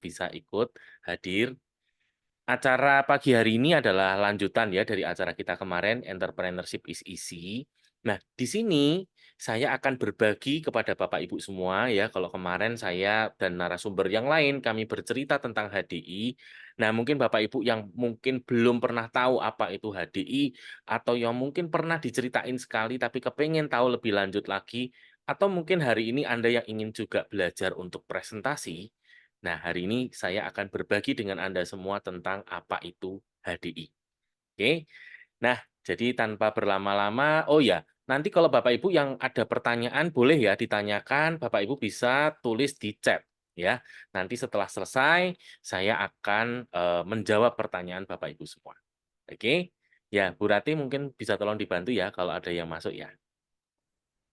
bisa ikut hadir. Acara pagi hari ini adalah lanjutan ya dari acara kita kemarin, Entrepreneurship is Easy. Nah, di sini saya akan berbagi kepada Bapak Ibu semua ya, kalau kemarin saya dan narasumber yang lain kami bercerita tentang HDI. Nah, mungkin Bapak Ibu yang mungkin belum pernah tahu apa itu HDI, atau yang mungkin pernah diceritain sekali tapi kepengen tahu lebih lanjut lagi, atau mungkin hari ini Anda yang ingin juga belajar untuk presentasi. Nah, hari ini saya akan berbagi dengan Anda semua tentang apa itu HDI. Oke. Nah, jadi tanpa berlama-lama, oh ya, nanti kalau Bapak Ibu yang ada pertanyaan boleh ya ditanyakan, Bapak Ibu bisa tulis di chat ya. Nanti setelah selesai saya akan menjawab pertanyaan Bapak Ibu semua. Oke. Ya, Bu Rati mungkin bisa tolong dibantu ya kalau ada yang masuk ya.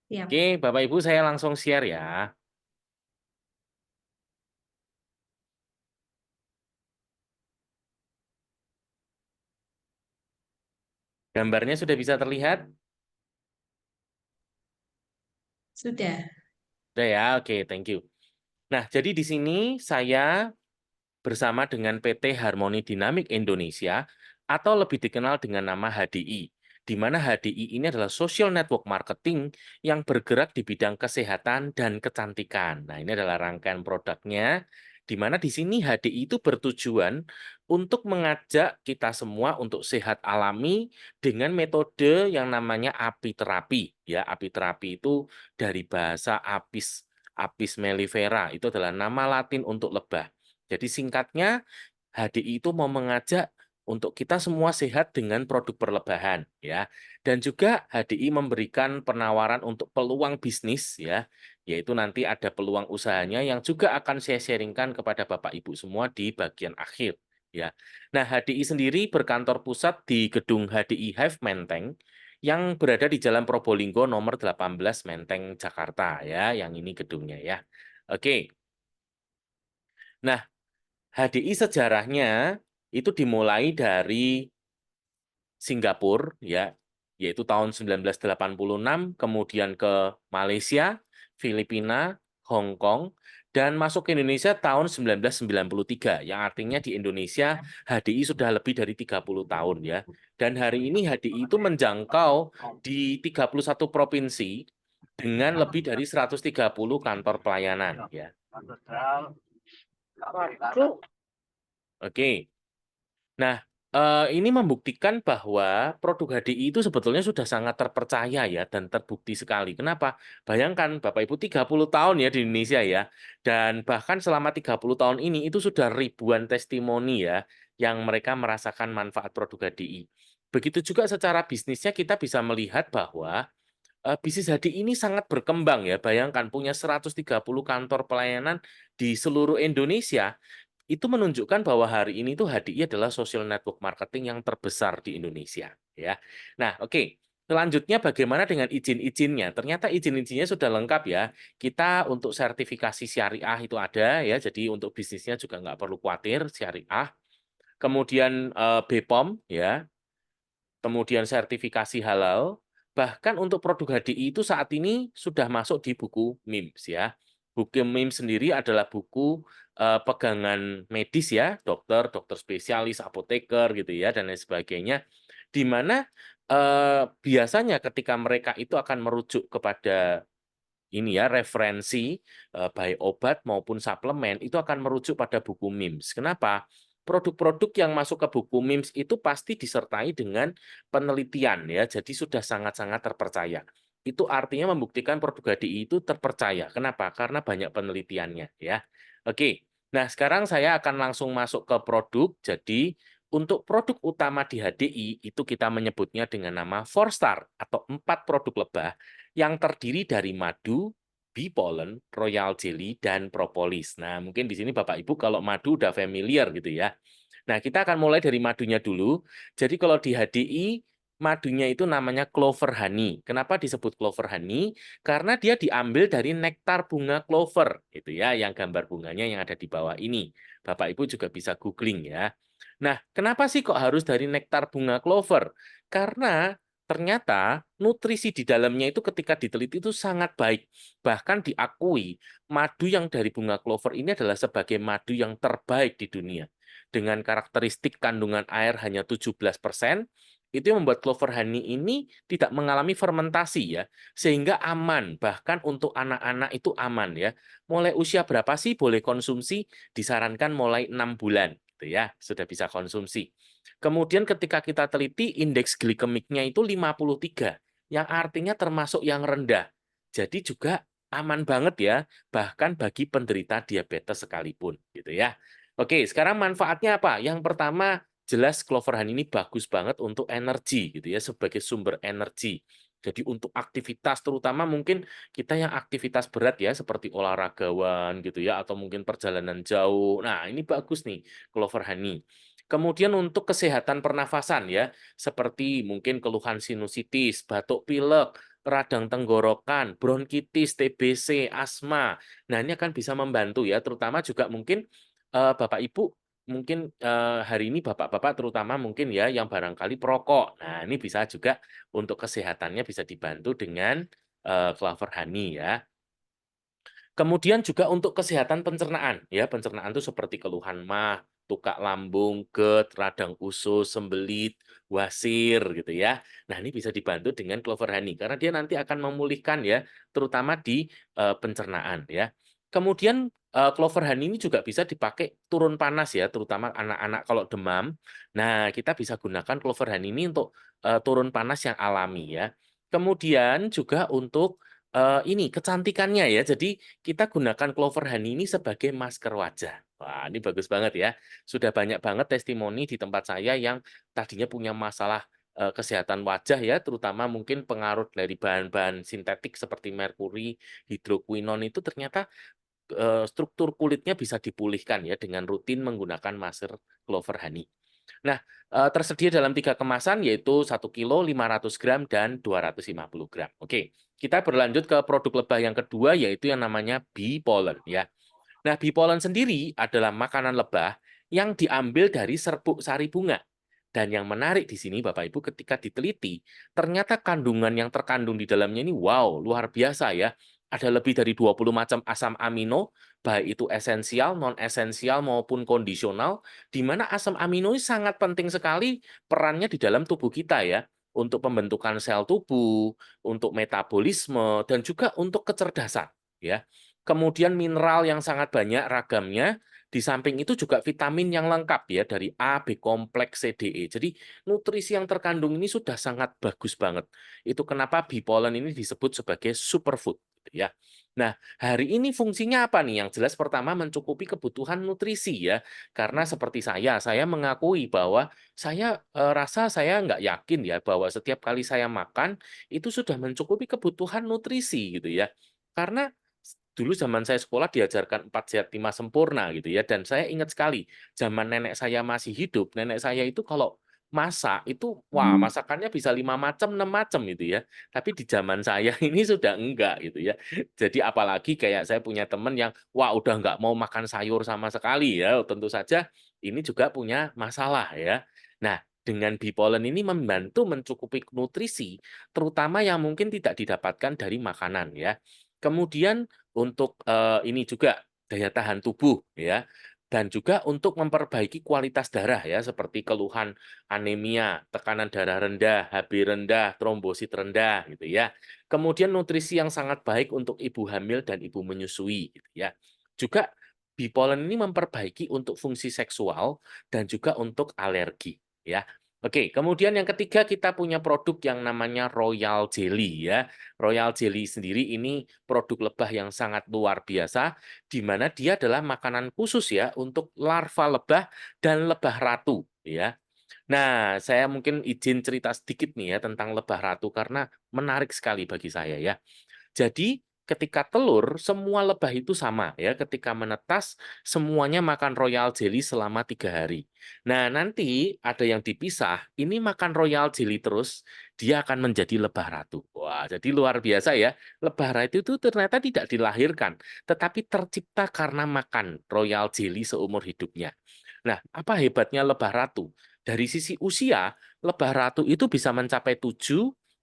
Siap. Oke, Bapak Ibu saya langsung share ya. Gambarnya sudah bisa terlihat? Sudah. Sudah ya, oke, thank you. Nah, jadi di sini saya bersama dengan PT Harmoni Dinamik Indonesia atau lebih dikenal dengan nama HDI, di mana HDI ini adalah social network marketing yang bergerak di bidang kesehatan dan kecantikan. Nah, ini adalah rangkaian produknya, di mana di sini HDI itu bertujuan untuk mengajak kita semua untuk sehat alami dengan metode yang namanya apiterapi. Ya, apiterapi itu dari bahasa Apis mellifera, itu adalah nama Latin untuk lebah. Jadi singkatnya, HDI itu mau mengajak untuk kita semua sehat dengan produk perlebahan ya. Dan juga HDI memberikan penawaran untuk peluang bisnis ya, yaitu nanti ada peluang usahanya yang juga akan saya sharingkan kepada Bapak Ibu semua di bagian akhir ya. Nah, HDI sendiri berkantor pusat di gedung HDI Hive Menteng yang berada di Jalan Probolinggo nomor 18 Menteng Jakarta ya, yang ini gedungnya ya. Oke. Nah, HDI sejarahnya itu dimulai dari Singapura ya, yaitu tahun 1986, kemudian ke Malaysia, Filipina, Hong Kong, dan masuk ke Indonesia tahun 1993, yang artinya di Indonesia HDI sudah lebih dari 30 tahun ya. Dan hari ini HDI itu menjangkau di 31 provinsi dengan lebih dari 130 kantor pelayanan ya. Oke. Nah, ini membuktikan bahwa produk HDI itu sebetulnya sudah sangat terpercaya ya dan terbukti sekali. Kenapa? Bayangkan Bapak Ibu 30 tahun ya di Indonesia ya. Dan bahkan selama 30 tahun ini itu sudah ribuan testimoni ya yang mereka merasakan manfaat produk HDI. Begitu juga secara bisnisnya kita bisa melihat bahwa bisnis HDI ini sangat berkembang ya. Bayangkan punya 130 kantor pelayanan di seluruh Indonesia, itu menunjukkan bahwa hari ini tuh HDI adalah social network marketing yang terbesar di Indonesia ya. Nah, oke. Selanjutnya bagaimana dengan izin-izinnya? Ternyata izin-izinnya sudah lengkap ya. Kita untuk sertifikasi syariah itu ada ya. Jadi untuk bisnisnya juga nggak perlu khawatir syariah. Kemudian BPOM ya. Kemudian sertifikasi halal. Bahkan untuk produk HDI itu saat ini sudah masuk di buku MIMS ya. Buku MIMS sendiri adalah buku pegangan medis ya, dokter, dokter spesialis, apoteker gitu ya, dan lain sebagainya. Di mana biasanya ketika mereka itu akan merujuk kepada ini ya referensi baik obat maupun suplemen itu akan merujuk pada buku MIMS. Kenapa? Produk-produk yang masuk ke buku MIMS itu pasti disertai dengan penelitian ya, jadi sudah sangat-sangat terpercaya. Itu artinya membuktikan produk HDI itu terpercaya. Kenapa? Karena banyak penelitiannya ya. Oke. Nah, sekarang saya akan langsung masuk ke produk. Jadi, untuk produk utama di HDI itu kita menyebutnya dengan nama 4 Star atau 4 produk lebah yang terdiri dari madu, bee pollen, royal jelly, dan propolis. Nah, mungkin di sini Bapak Ibu kalau madu udah familiar gitu ya. Nah, kita akan mulai dari madunya dulu. Jadi kalau di HDI, madunya itu namanya clover honey. Kenapa disebut clover honey? Karena dia diambil dari nektar bunga clover, gitu ya, yang gambar bunganya yang ada di bawah ini. Bapak Ibu juga bisa googling ya. Nah, kenapa sih kok harus dari nektar bunga clover? Karena ternyata nutrisi di dalamnya itu ketika diteliti itu sangat baik. Bahkan diakui madu yang dari bunga clover ini adalah sebagai madu yang terbaik di dunia. Dengan karakteristik kandungan air hanya 17%, itu yang membuat clover honey ini tidak mengalami fermentasi ya, sehingga aman, bahkan untuk anak-anak itu aman ya. Mulai usia berapa sih boleh konsumsi? Disarankan mulai 6 bulan gitu ya, sudah bisa konsumsi. Kemudian ketika kita teliti indeks glikemiknya itu 53, yang artinya termasuk yang rendah. Jadi juga aman banget ya, bahkan bagi penderita diabetes sekalipun gitu ya. Oke, sekarang manfaatnya apa? Yang pertama, jelas clover honey ini bagus banget untuk energi gitu ya, sebagai sumber energi. Jadi untuk aktivitas terutama mungkin kita yang aktivitas berat ya seperti olahragawan gitu ya atau mungkin perjalanan jauh. Nah, ini bagus nih clover honey. Kemudian untuk kesehatan pernafasan ya, seperti mungkin keluhan sinusitis, batuk pilek, radang tenggorokan, bronkitis, TBC, asma. Nah, ini akan bisa membantu ya, terutama juga mungkin Bapak Ibu mungkin hari ini bapak-bapak terutama mungkin ya yang barangkali perokok. Nah, ini bisa juga untuk kesehatannya bisa dibantu dengan clover honey ya. Kemudian juga untuk kesehatan pencernaan, ya pencernaan itu seperti keluhan mah, tukak lambung, GERD, radang usus, sembelit, wasir gitu ya. Nah ini bisa dibantu dengan clover honey karena dia nanti akan memulihkan ya, terutama di pencernaan ya. Kemudian clover honey ini juga bisa dipakai turun panas ya, terutama anak-anak kalau demam. Nah kita bisa gunakan clover honey ini untuk turun panas yang alami ya. Kemudian juga untuk ini kecantikannya ya, jadi kita gunakan clover honey ini sebagai masker wajah. Wah, ini bagus banget ya. Sudah banyak banget testimoni di tempat saya yang tadinya punya masalah kesehatan wajah ya, terutama mungkin pengaruh dari bahan-bahan sintetik seperti merkuri, hidroquinone itu ternyata struktur kulitnya bisa dipulihkan ya dengan rutin menggunakan masker clover honey. Nah, tersedia dalam 3 kemasan yaitu 1 kilo, 500 gram, dan 250 gram. Oke, kita berlanjut ke produk lebah yang kedua yaitu yang namanya bee pollen ya. Nah, bee pollen sendiri adalah makanan lebah yang diambil dari serbuk sari bunga. Dan yang menarik di sini Bapak Ibu ketika diteliti, ternyata kandungan yang terkandung di dalamnya ini wow, luar biasa ya. Ada lebih dari 20 macam asam amino, baik itu esensial, non-esensial maupun kondisional, di mana asam amino ini sangat penting sekali perannya di dalam tubuh kita ya, untuk pembentukan sel tubuh, untuk metabolisme, dan juga untuk kecerdasan ya. Kemudian mineral yang sangat banyak ragamnya, di samping itu juga vitamin yang lengkap ya dari A, B kompleks, C, D, E. Jadi nutrisi yang terkandung ini sudah sangat bagus banget. Itu kenapa bee pollen ini disebut sebagai superfood gitu ya. Nah, hari ini fungsinya apa nih? Yang jelas pertama mencukupi kebutuhan nutrisi ya. Karena seperti saya mengakui bahwa saya rasa saya nggak yakin ya bahwa setiap kali saya makan itu sudah mencukupi kebutuhan nutrisi gitu ya. Karena dulu zaman saya sekolah diajarkan 4 sehat 5 sempurna gitu ya, dan saya ingat sekali zaman nenek saya masih hidup, nenek saya itu kalau masak itu, wah masakannya bisa 5 macam, 6 macam gitu ya. Tapi di zaman saya ini sudah enggak gitu ya. Jadi apalagi kayak saya punya teman yang, wah udah nggak mau makan sayur sama sekali ya, tentu saja ini juga punya masalah ya. Nah, dengan bee pollen ini membantu mencukupi nutrisi, terutama yang mungkin tidak didapatkan dari makanan ya. Kemudian untuk, ini juga daya tahan tubuh ya, dan juga untuk memperbaiki kualitas darah ya, seperti keluhan anemia, tekanan darah rendah, HB rendah, trombosit rendah gitu ya. Kemudian nutrisi yang sangat baik untuk ibu hamil dan ibu menyusui gitu ya. Juga bee pollen ini memperbaiki untuk fungsi seksual dan juga untuk alergi ya. Oke, kemudian yang ketiga kita punya produk yang namanya Royal Jelly ya. Royal Jelly sendiri ini produk lebah yang sangat luar biasa, di mana dia adalah makanan khusus ya untuk larva lebah dan lebah ratu ya. Nah, saya mungkin izin cerita sedikit nih ya tentang lebah ratu karena menarik sekali bagi saya ya. Jadi ketika telur semua lebah itu sama ya, ketika menetas semuanya makan royal jelly selama 3 hari. Nah nanti ada yang dipisah, ini makan royal jelly terus, dia akan menjadi lebah ratu. Wah jadi luar biasa ya, lebah ratu itu ternyata tidak dilahirkan, tetapi tercipta karena makan royal jelly seumur hidupnya. Nah apa hebatnya lebah ratu? Dari sisi usia, lebah ratu itu bisa mencapai 7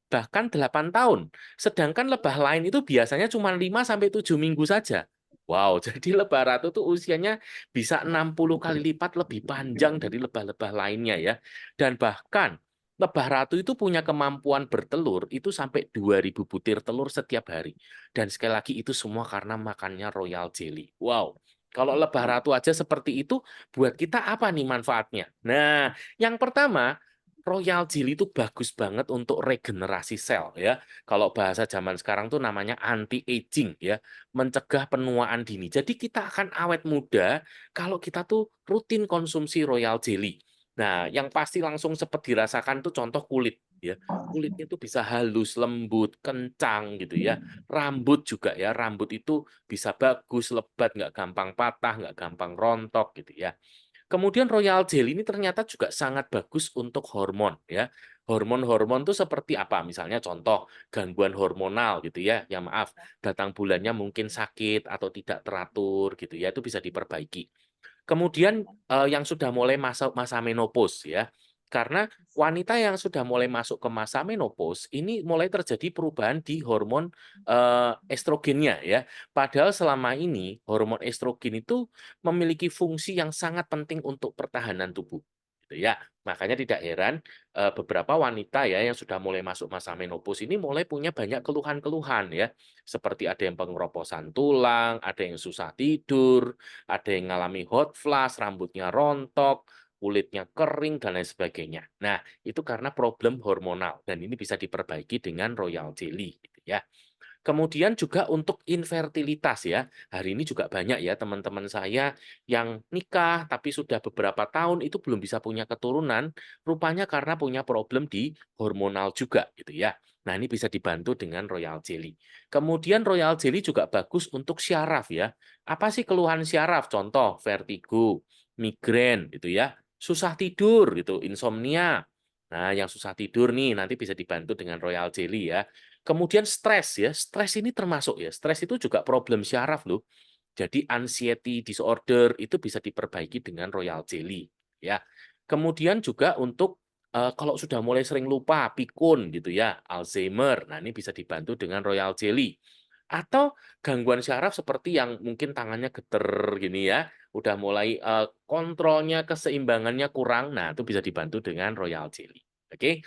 bahkan 8 tahun. Sedangkan lebah lain itu biasanya cuma 5 sampai 7 minggu saja. Wow, jadi lebah ratu tuh usianya bisa 60 kali lipat lebih panjang dari lebah-lebah lainnya ya. Dan bahkan lebah ratu itu punya kemampuan bertelur itu sampai 2.000 butir telur setiap hari. Dan sekali lagi itu semua karena makannya royal jelly. Wow. Kalau lebah ratu aja seperti itu, buat kita apa nih manfaatnya? Nah, yang pertama, royal jelly itu bagus banget untuk regenerasi sel ya. Kalau bahasa zaman sekarang tuh namanya anti aging ya, mencegah penuaan dini. Jadi kita akan awet muda kalau kita tuh rutin konsumsi royal jelly. Nah, yang pasti langsung cepat dirasakan tuh contoh kulit ya. Kulitnya tuh bisa halus, lembut, kencang gitu ya. Rambut juga ya, rambut itu bisa bagus, lebat, nggak gampang patah, nggak gampang rontok gitu ya. Kemudian royal jelly ini ternyata juga sangat bagus untuk hormon ya. Hormon-hormon itu seperti apa? Misalnya contoh gangguan hormonal gitu ya. Ya maaf, datang bulannya mungkin sakit atau tidak teratur gitu ya, itu bisa diperbaiki. Kemudian, yang sudah mulai masuk masa menopause ya, karena wanita yang sudah mulai masuk ke masa menopause, ini mulai terjadi perubahan di hormon, estrogennya ya. Padahal selama ini hormon estrogen itu memiliki fungsi yang sangat penting untuk pertahanan tubuh, gitu ya. Makanya tidak heran, beberapa wanita ya yang sudah mulai masuk masa menopause ini mulai punya banyak keluhan-keluhan ya, seperti ada yang pengeroposan tulang, ada yang susah tidur, ada yang ngalami hot flash, rambutnya rontok, kulitnya kering, dan lain sebagainya. Nah, itu karena problem hormonal, dan ini bisa diperbaiki dengan royal jelly. Gitu ya. Kemudian juga untuk infertilitas ya. Hari ini juga banyak ya teman-teman saya yang nikah tapi sudah beberapa tahun itu belum bisa punya keturunan, rupanya karena punya problem di hormonal juga gitu ya. Nah, ini bisa dibantu dengan royal jelly. Kemudian royal jelly juga bagus untuk syaraf ya. Apa sih keluhan syaraf? Contoh vertigo, migrain gitu ya. Susah tidur gitu, insomnia. Nah, yang susah tidur nih nanti bisa dibantu dengan royal jelly ya. Kemudian stres ya, stres ini termasuk ya, stres itu juga problem syaraf loh. Jadi anxiety disorder itu bisa diperbaiki dengan royal jelly ya. Kemudian juga untuk kalau sudah mulai sering lupa, pikun gitu ya, Alzheimer. Nah, ini bisa dibantu dengan royal jelly. Atau gangguan syaraf seperti yang mungkin tangannya geter gini ya, udah mulai kontrolnya, keseimbangannya kurang. Nah, itu bisa dibantu dengan royal jelly. Oke.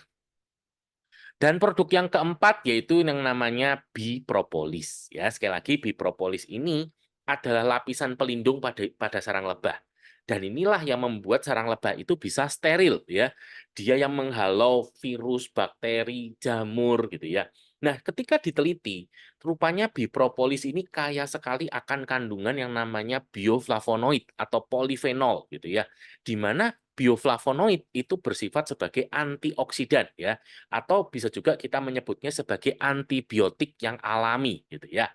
Dan produk yang keempat yaitu yang namanya bipropolis. Ya, sekali lagi bipropolis ini adalah lapisan pelindung pada sarang lebah. Dan inilah yang membuat sarang lebah itu bisa steril ya. Dia yang menghalau virus, bakteri, jamur gitu ya. Nah, ketika diteliti, rupanya bipropolis ini kaya sekali akan kandungan yang namanya bioflavonoid atau polifenol gitu ya. Di mana bioflavonoid itu bersifat sebagai antioksidan ya, atau bisa juga kita menyebutnya sebagai antibiotik yang alami gitu ya.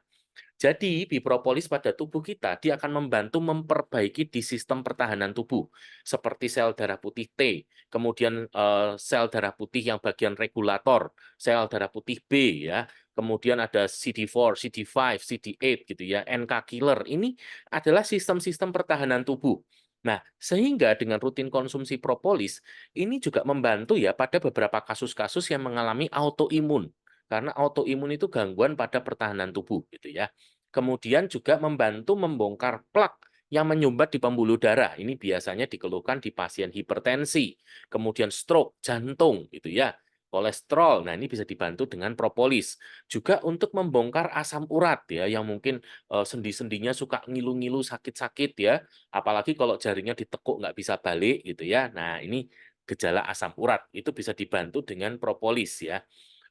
Jadi bipropolis pada tubuh kita dia akan membantu memperbaiki di sistem pertahanan tubuh seperti sel darah putih T, kemudian sel darah putih yang bagian regulator, sel darah putih B ya. Kemudian ada CD4, CD5, CD8 gitu ya, NK killer. Ini adalah sistem-sistem pertahanan tubuh. Nah, sehingga dengan rutin konsumsi propolis, ini juga membantu ya pada beberapa kasus-kasus yang mengalami autoimun. Karena autoimun itu gangguan pada pertahanan tubuh gitu ya. Kemudian juga membantu membongkar plak yang menyumbat di pembuluh darah. Ini biasanya dikeluhkan di pasien hipertensi, kemudian stroke, jantung gitu ya. Kolesterol. Nah, ini bisa dibantu dengan propolis. Juga untuk membongkar asam urat ya yang mungkin sendi-sendinya suka ngilu-ngilu sakit-sakit ya. Apalagi kalau jarinya ditekuk nggak bisa balik gitu ya. Nah, ini gejala asam urat itu bisa dibantu dengan propolis ya.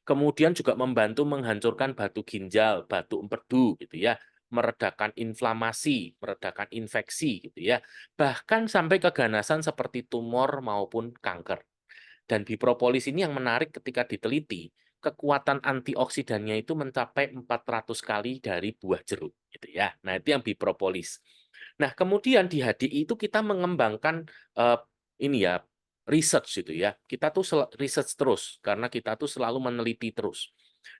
Kemudian juga membantu menghancurkan batu ginjal, batu empedu gitu ya, meredakan inflamasi, meredakan infeksi gitu ya. Bahkan sampai keganasan seperti tumor maupun kanker. Dan bipropolis ini yang menarik ketika diteliti, kekuatan antioksidannya itu mencapai 400 kali dari buah jeruk gitu ya. Nah, itu yang bipropolis. Nah, kemudian di HDI itu kita mengembangkan ini ya, research gitu ya. Kita tuh research terus karena kita tuh selalu meneliti terus.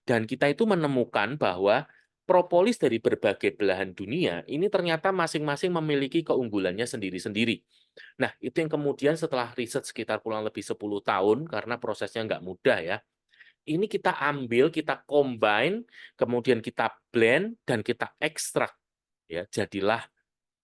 Dan kita itu menemukan bahwa propolis dari berbagai belahan dunia ini ternyata masing-masing memiliki keunggulannya sendiri-sendiri. Nah, itu yang kemudian setelah riset sekitar kurang lebih 10 tahun, karena prosesnya nggak mudah ya, Ini kita ambil, kita combine, kemudian kita blend dan kita ekstrak ya, jadilah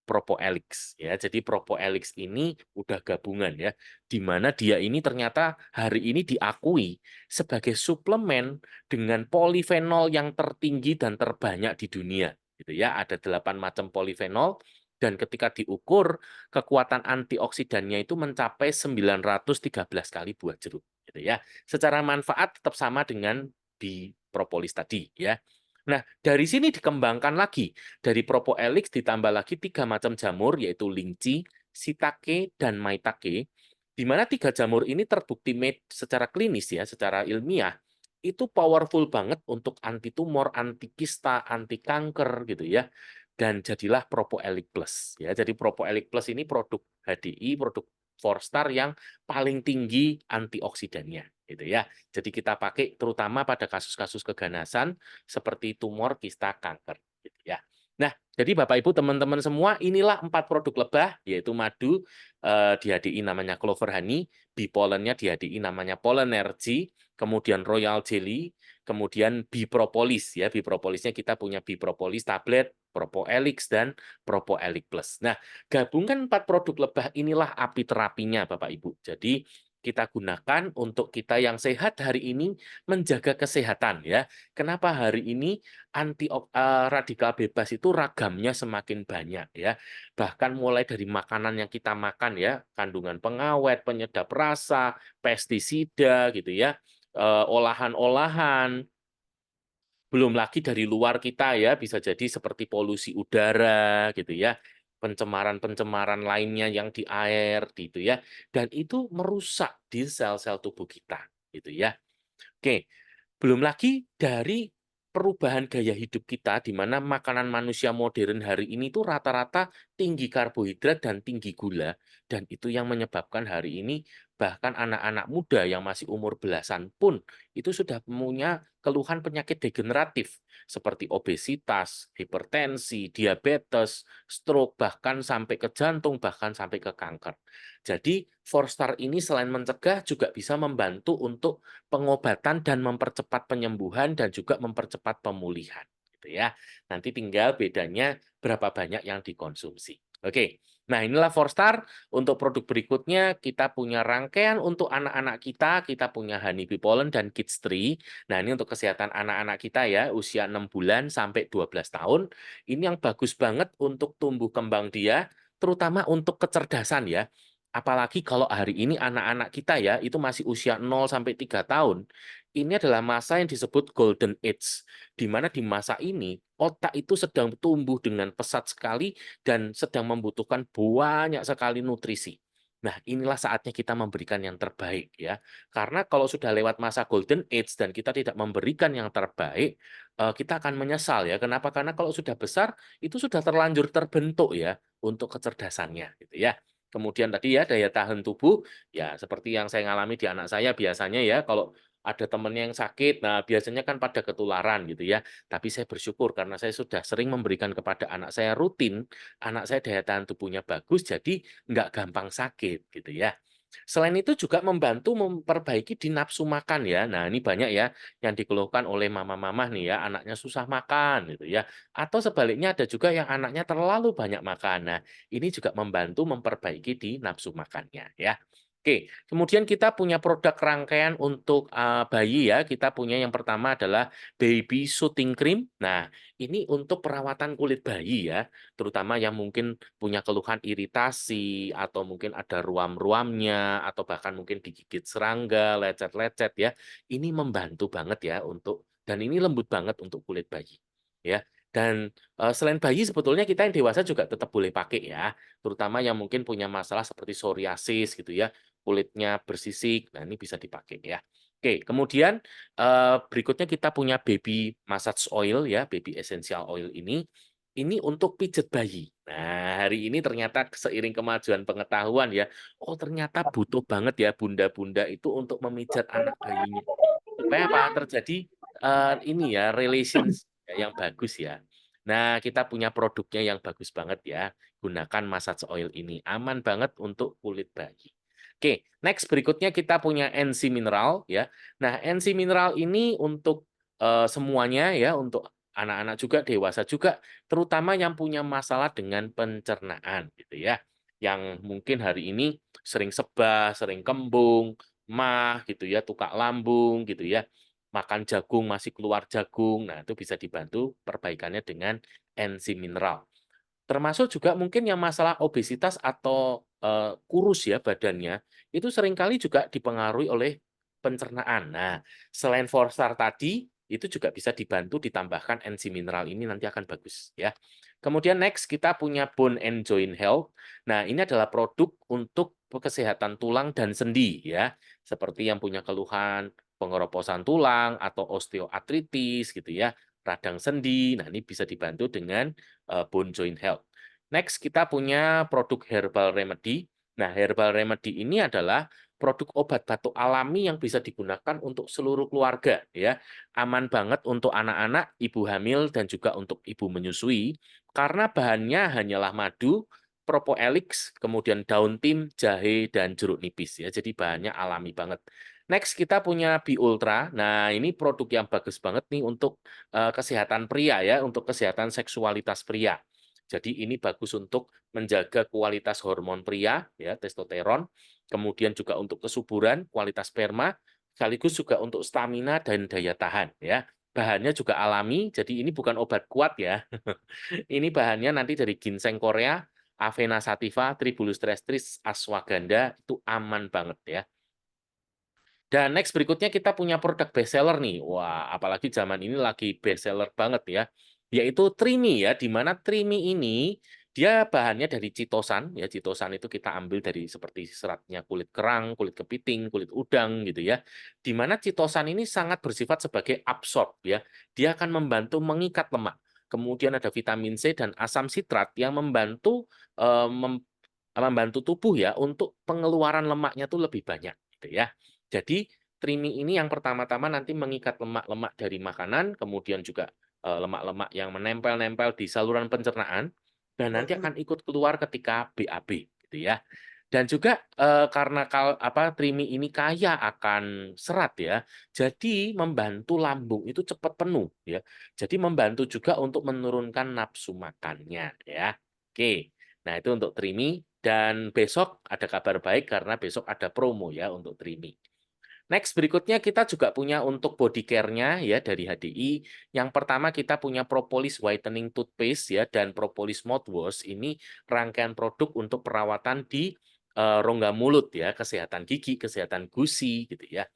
Propoelix ya. Jadi Propoelix ini udah gabungan ya, di mana dia ini ternyata hari ini diakui sebagai suplemen dengan polifenol yang tertinggi dan terbanyak di dunia gitu ya. Ada 8 macam polifenol dan ketika diukur kekuatan antioksidannya itu mencapai 913 kali buah jeruk gitu ya. Secara manfaat tetap sama dengan di propolis tadi ya. Nah, dari sini dikembangkan lagi dari Propoelix ditambah lagi 3 macam jamur, yaitu linci, shiitake, dan maitake, di mana 3 jamur ini terbukti secara klinis ya, secara ilmiah, itu powerful banget untuk anti tumor, anti kista, anti kanker gitu ya. Dan jadilah Propoelix Plus ya. Jadi Propoelix Plus ini produk HDI, produk Forstar yang paling tinggi antioksidannya gitu ya. Jadi kita pakai terutama pada kasus-kasus keganasan seperti tumor, kista, kanker gitu ya. Nah, jadi Bapak Ibu teman-teman semua, inilah 4 produk lebah, yaitu madu di HDI namanya Clover Honey, bee pollennya di HDI namanya Pollen Energy, kemudian Royal Jelly, kemudian bee propolis ya, bee propolisnya kita punya bee propolis tablet, Propoelix dan Propoelix Plus. Nah, gabungkan 4 produk lebah inilah api terapinya Bapak Ibu. Jadi kita gunakan untuk kita yang sehat hari ini menjaga kesehatan ya. Kenapa hari ini radikal bebas itu ragamnya semakin banyak ya. Bahkan mulai dari makanan yang kita makan ya, kandungan pengawet, penyedap rasa, pestisida gitu ya, olahan-olahan, belum lagi dari luar kita ya, bisa jadi seperti polusi udara gitu ya, pencemaran-pencemaran lainnya yang di air gitu ya, dan itu merusak di sel-sel tubuh kita gitu ya. Oke, belum lagi dari perubahan gaya hidup kita, di mana makanan manusia modern hari ini tuh rata-rata tinggi karbohidrat dan tinggi gula, dan itu yang menyebabkan hari ini bahkan anak-anak muda yang masih umur belasan pun itu sudah punya keluhan penyakit degeneratif seperti obesitas, hipertensi, diabetes, stroke, bahkan sampai ke jantung, bahkan sampai ke kanker. Jadi, Forstar ini selain mencegah juga bisa membantu untuk pengobatan dan mempercepat penyembuhan dan juga mempercepat pemulihan gitu ya. Nanti tinggal bedanya berapa banyak yang dikonsumsi. Oke. Nah, inilah Forstar. Untuk produk berikutnya kita punya rangkaian untuk anak-anak kita punya Honeybee Pollen dan Kids Tree. Nah, ini untuk kesehatan anak-anak kita ya, usia 6 bulan sampai 12 tahun. Ini yang bagus banget untuk tumbuh kembang dia, terutama untuk kecerdasan ya. Apalagi kalau hari ini anak-anak kita ya, itu masih usia 0 sampai 3 tahun. Ini adalah masa yang disebut golden age, di mana di masa ini otak itu sedang tumbuh dengan pesat sekali dan sedang membutuhkan banyak sekali nutrisi. Nah, inilah saatnya kita memberikan yang terbaik ya. Karena kalau sudah lewat masa golden age dan kita tidak memberikan yang terbaik, kita akan menyesal ya. Kenapa? Karena kalau sudah besar itu sudah terlanjur terbentuk ya untuk kecerdasannya gitu ya. Kemudian tadi ya daya tahan tubuh, ya seperti yang saya alami di anak saya biasanya ya kalau ada temennya yang sakit, nah biasanya kan pada ketularan gitu ya. Tapi saya bersyukur karena saya sudah sering memberikan kepada anak saya rutin, anak saya daya tahan tubuhnya bagus, jadi nggak gampang sakit gitu ya. Selain itu juga membantu memperbaiki di nafsu makan ya. Nah ini banyak ya yang dikeluhkan oleh mama-mama nih ya, anaknya susah makan gitu ya. Atau sebaliknya ada juga yang anaknya terlalu banyak makan. Nah ini juga membantu memperbaiki di nafsu makannya ya. Oke, kemudian kita punya produk rangkaian untuk bayi ya. Kita punya yang pertama adalah Baby Soothing Cream. Nah, ini untuk perawatan kulit bayi ya, terutama yang mungkin punya keluhan iritasi atau mungkin ada ruam-ruamnya atau bahkan mungkin digigit serangga, lecet-lecet ya. Ini membantu banget ya untuk dan ini lembut banget untuk kulit bayi ya. Dan selain bayi sebetulnya kita yang dewasa juga tetap boleh pakai ya, terutama yang mungkin punya masalah seperti psoriasis gitu ya, kulitnya bersisik. Nah, ini bisa dipakai ya. Oke, kemudian berikutnya kita punya baby massage oil ya, baby essential oil ini untuk pijet bayi. Nah, hari ini ternyata seiring kemajuan pengetahuan ya, oh ternyata butuh banget ya bunda-bunda itu untuk memijat anak bayinya. Supaya apa? Terjadi ini ya relations yang bagus ya. Nah, kita punya produknya yang bagus banget ya. Gunakan massage oil ini. Aman banget untuk kulit bayi. Oke, next berikutnya kita punya NC Mineral ya. Nah, NC Mineral ini untuk semuanya ya, untuk anak-anak juga, dewasa juga, terutama yang punya masalah dengan pencernaan gitu ya. Yang mungkin hari ini sering sebah, sering kembung, mah gitu ya, tukak lambung gitu ya. Makan jagung masih keluar jagung. Nah, itu bisa dibantu perbaikannya dengan NC Mineral. Termasuk juga mungkin yang masalah obesitas atau, kurus ya badannya, itu seringkali juga dipengaruhi oleh pencernaan. Nah, selain Forstar tadi, itu juga bisa dibantu ditambahkan enzim mineral ini nanti akan bagus ya. Kemudian next kita punya Bone and Joint Health. Nah, ini adalah produk untuk kesehatan tulang dan sendi ya, seperti yang punya keluhan pengeroposan tulang atau osteoartritis gitu ya, radang sendi. Nah, ini bisa dibantu dengan Bone Joint Health. Next, kita punya produk herbal remedy. Nah, herbal remedy ini adalah produk obat batuk alami yang bisa digunakan untuk seluruh keluarga ya. Aman banget untuk anak-anak, ibu hamil dan juga untuk ibu menyusui karena bahannya hanyalah madu, propoelix, kemudian daun tim, jahe dan jeruk nipis ya. Jadi bahannya alami banget. Next kita punya Bi Ultra. Nah, ini produk yang bagus banget nih untuk kesehatan pria ya, untuk kesehatan seksualitas pria. Jadi ini bagus untuk menjaga kualitas hormon pria, ya, testosteron, kemudian juga untuk kesuburan, kualitas sperma, sekaligus juga untuk stamina dan daya tahan, ya. Bahannya juga alami, jadi ini bukan obat kuat ya. Ini bahannya nanti dari ginseng Korea, Avena sativa, Tribulus terrestris, ashwagandha, itu aman banget ya. Dan next berikutnya kita punya produk best seller nih. Wah, apalagi zaman ini lagi best seller banget ya. Yaitu Trimi ya, di mana Trimi ini dia bahannya dari chitosan ya. Chitosan itu kita ambil dari seperti seratnya kulit kerang, kulit kepiting, kulit udang gitu ya. Di mana chitosan ini sangat bersifat sebagai absorb ya. Dia akan membantu mengikat lemak. Kemudian ada vitamin C dan asam sitrat yang membantu membantu tubuh ya untuk pengeluaran lemaknya tuh lebih banyak gitu ya. Jadi Trimi ini yang pertama-tama nanti mengikat lemak-lemak dari makanan, kemudian juga lemak-lemak yang menempel-nempel di saluran pencernaan, dan nanti akan ikut keluar ketika BAB, gitu ya. Dan juga karena Trimi ini kaya akan serat ya, jadi membantu lambung itu cepat penuh ya. Jadi membantu juga untuk menurunkan nafsu makannya ya. Oke, nah itu untuk Trimi. Dan besok ada kabar baik karena besok ada promo ya untuk Trimi. Next berikutnya kita juga punya untuk body care-nya ya dari HDI. Yang pertama kita punya Propolis Whitening Toothpaste ya dan Propolis Mouthwash. Ini rangkaian produk untuk perawatan di rongga mulut ya, kesehatan gigi, kesehatan gusi gitu ya.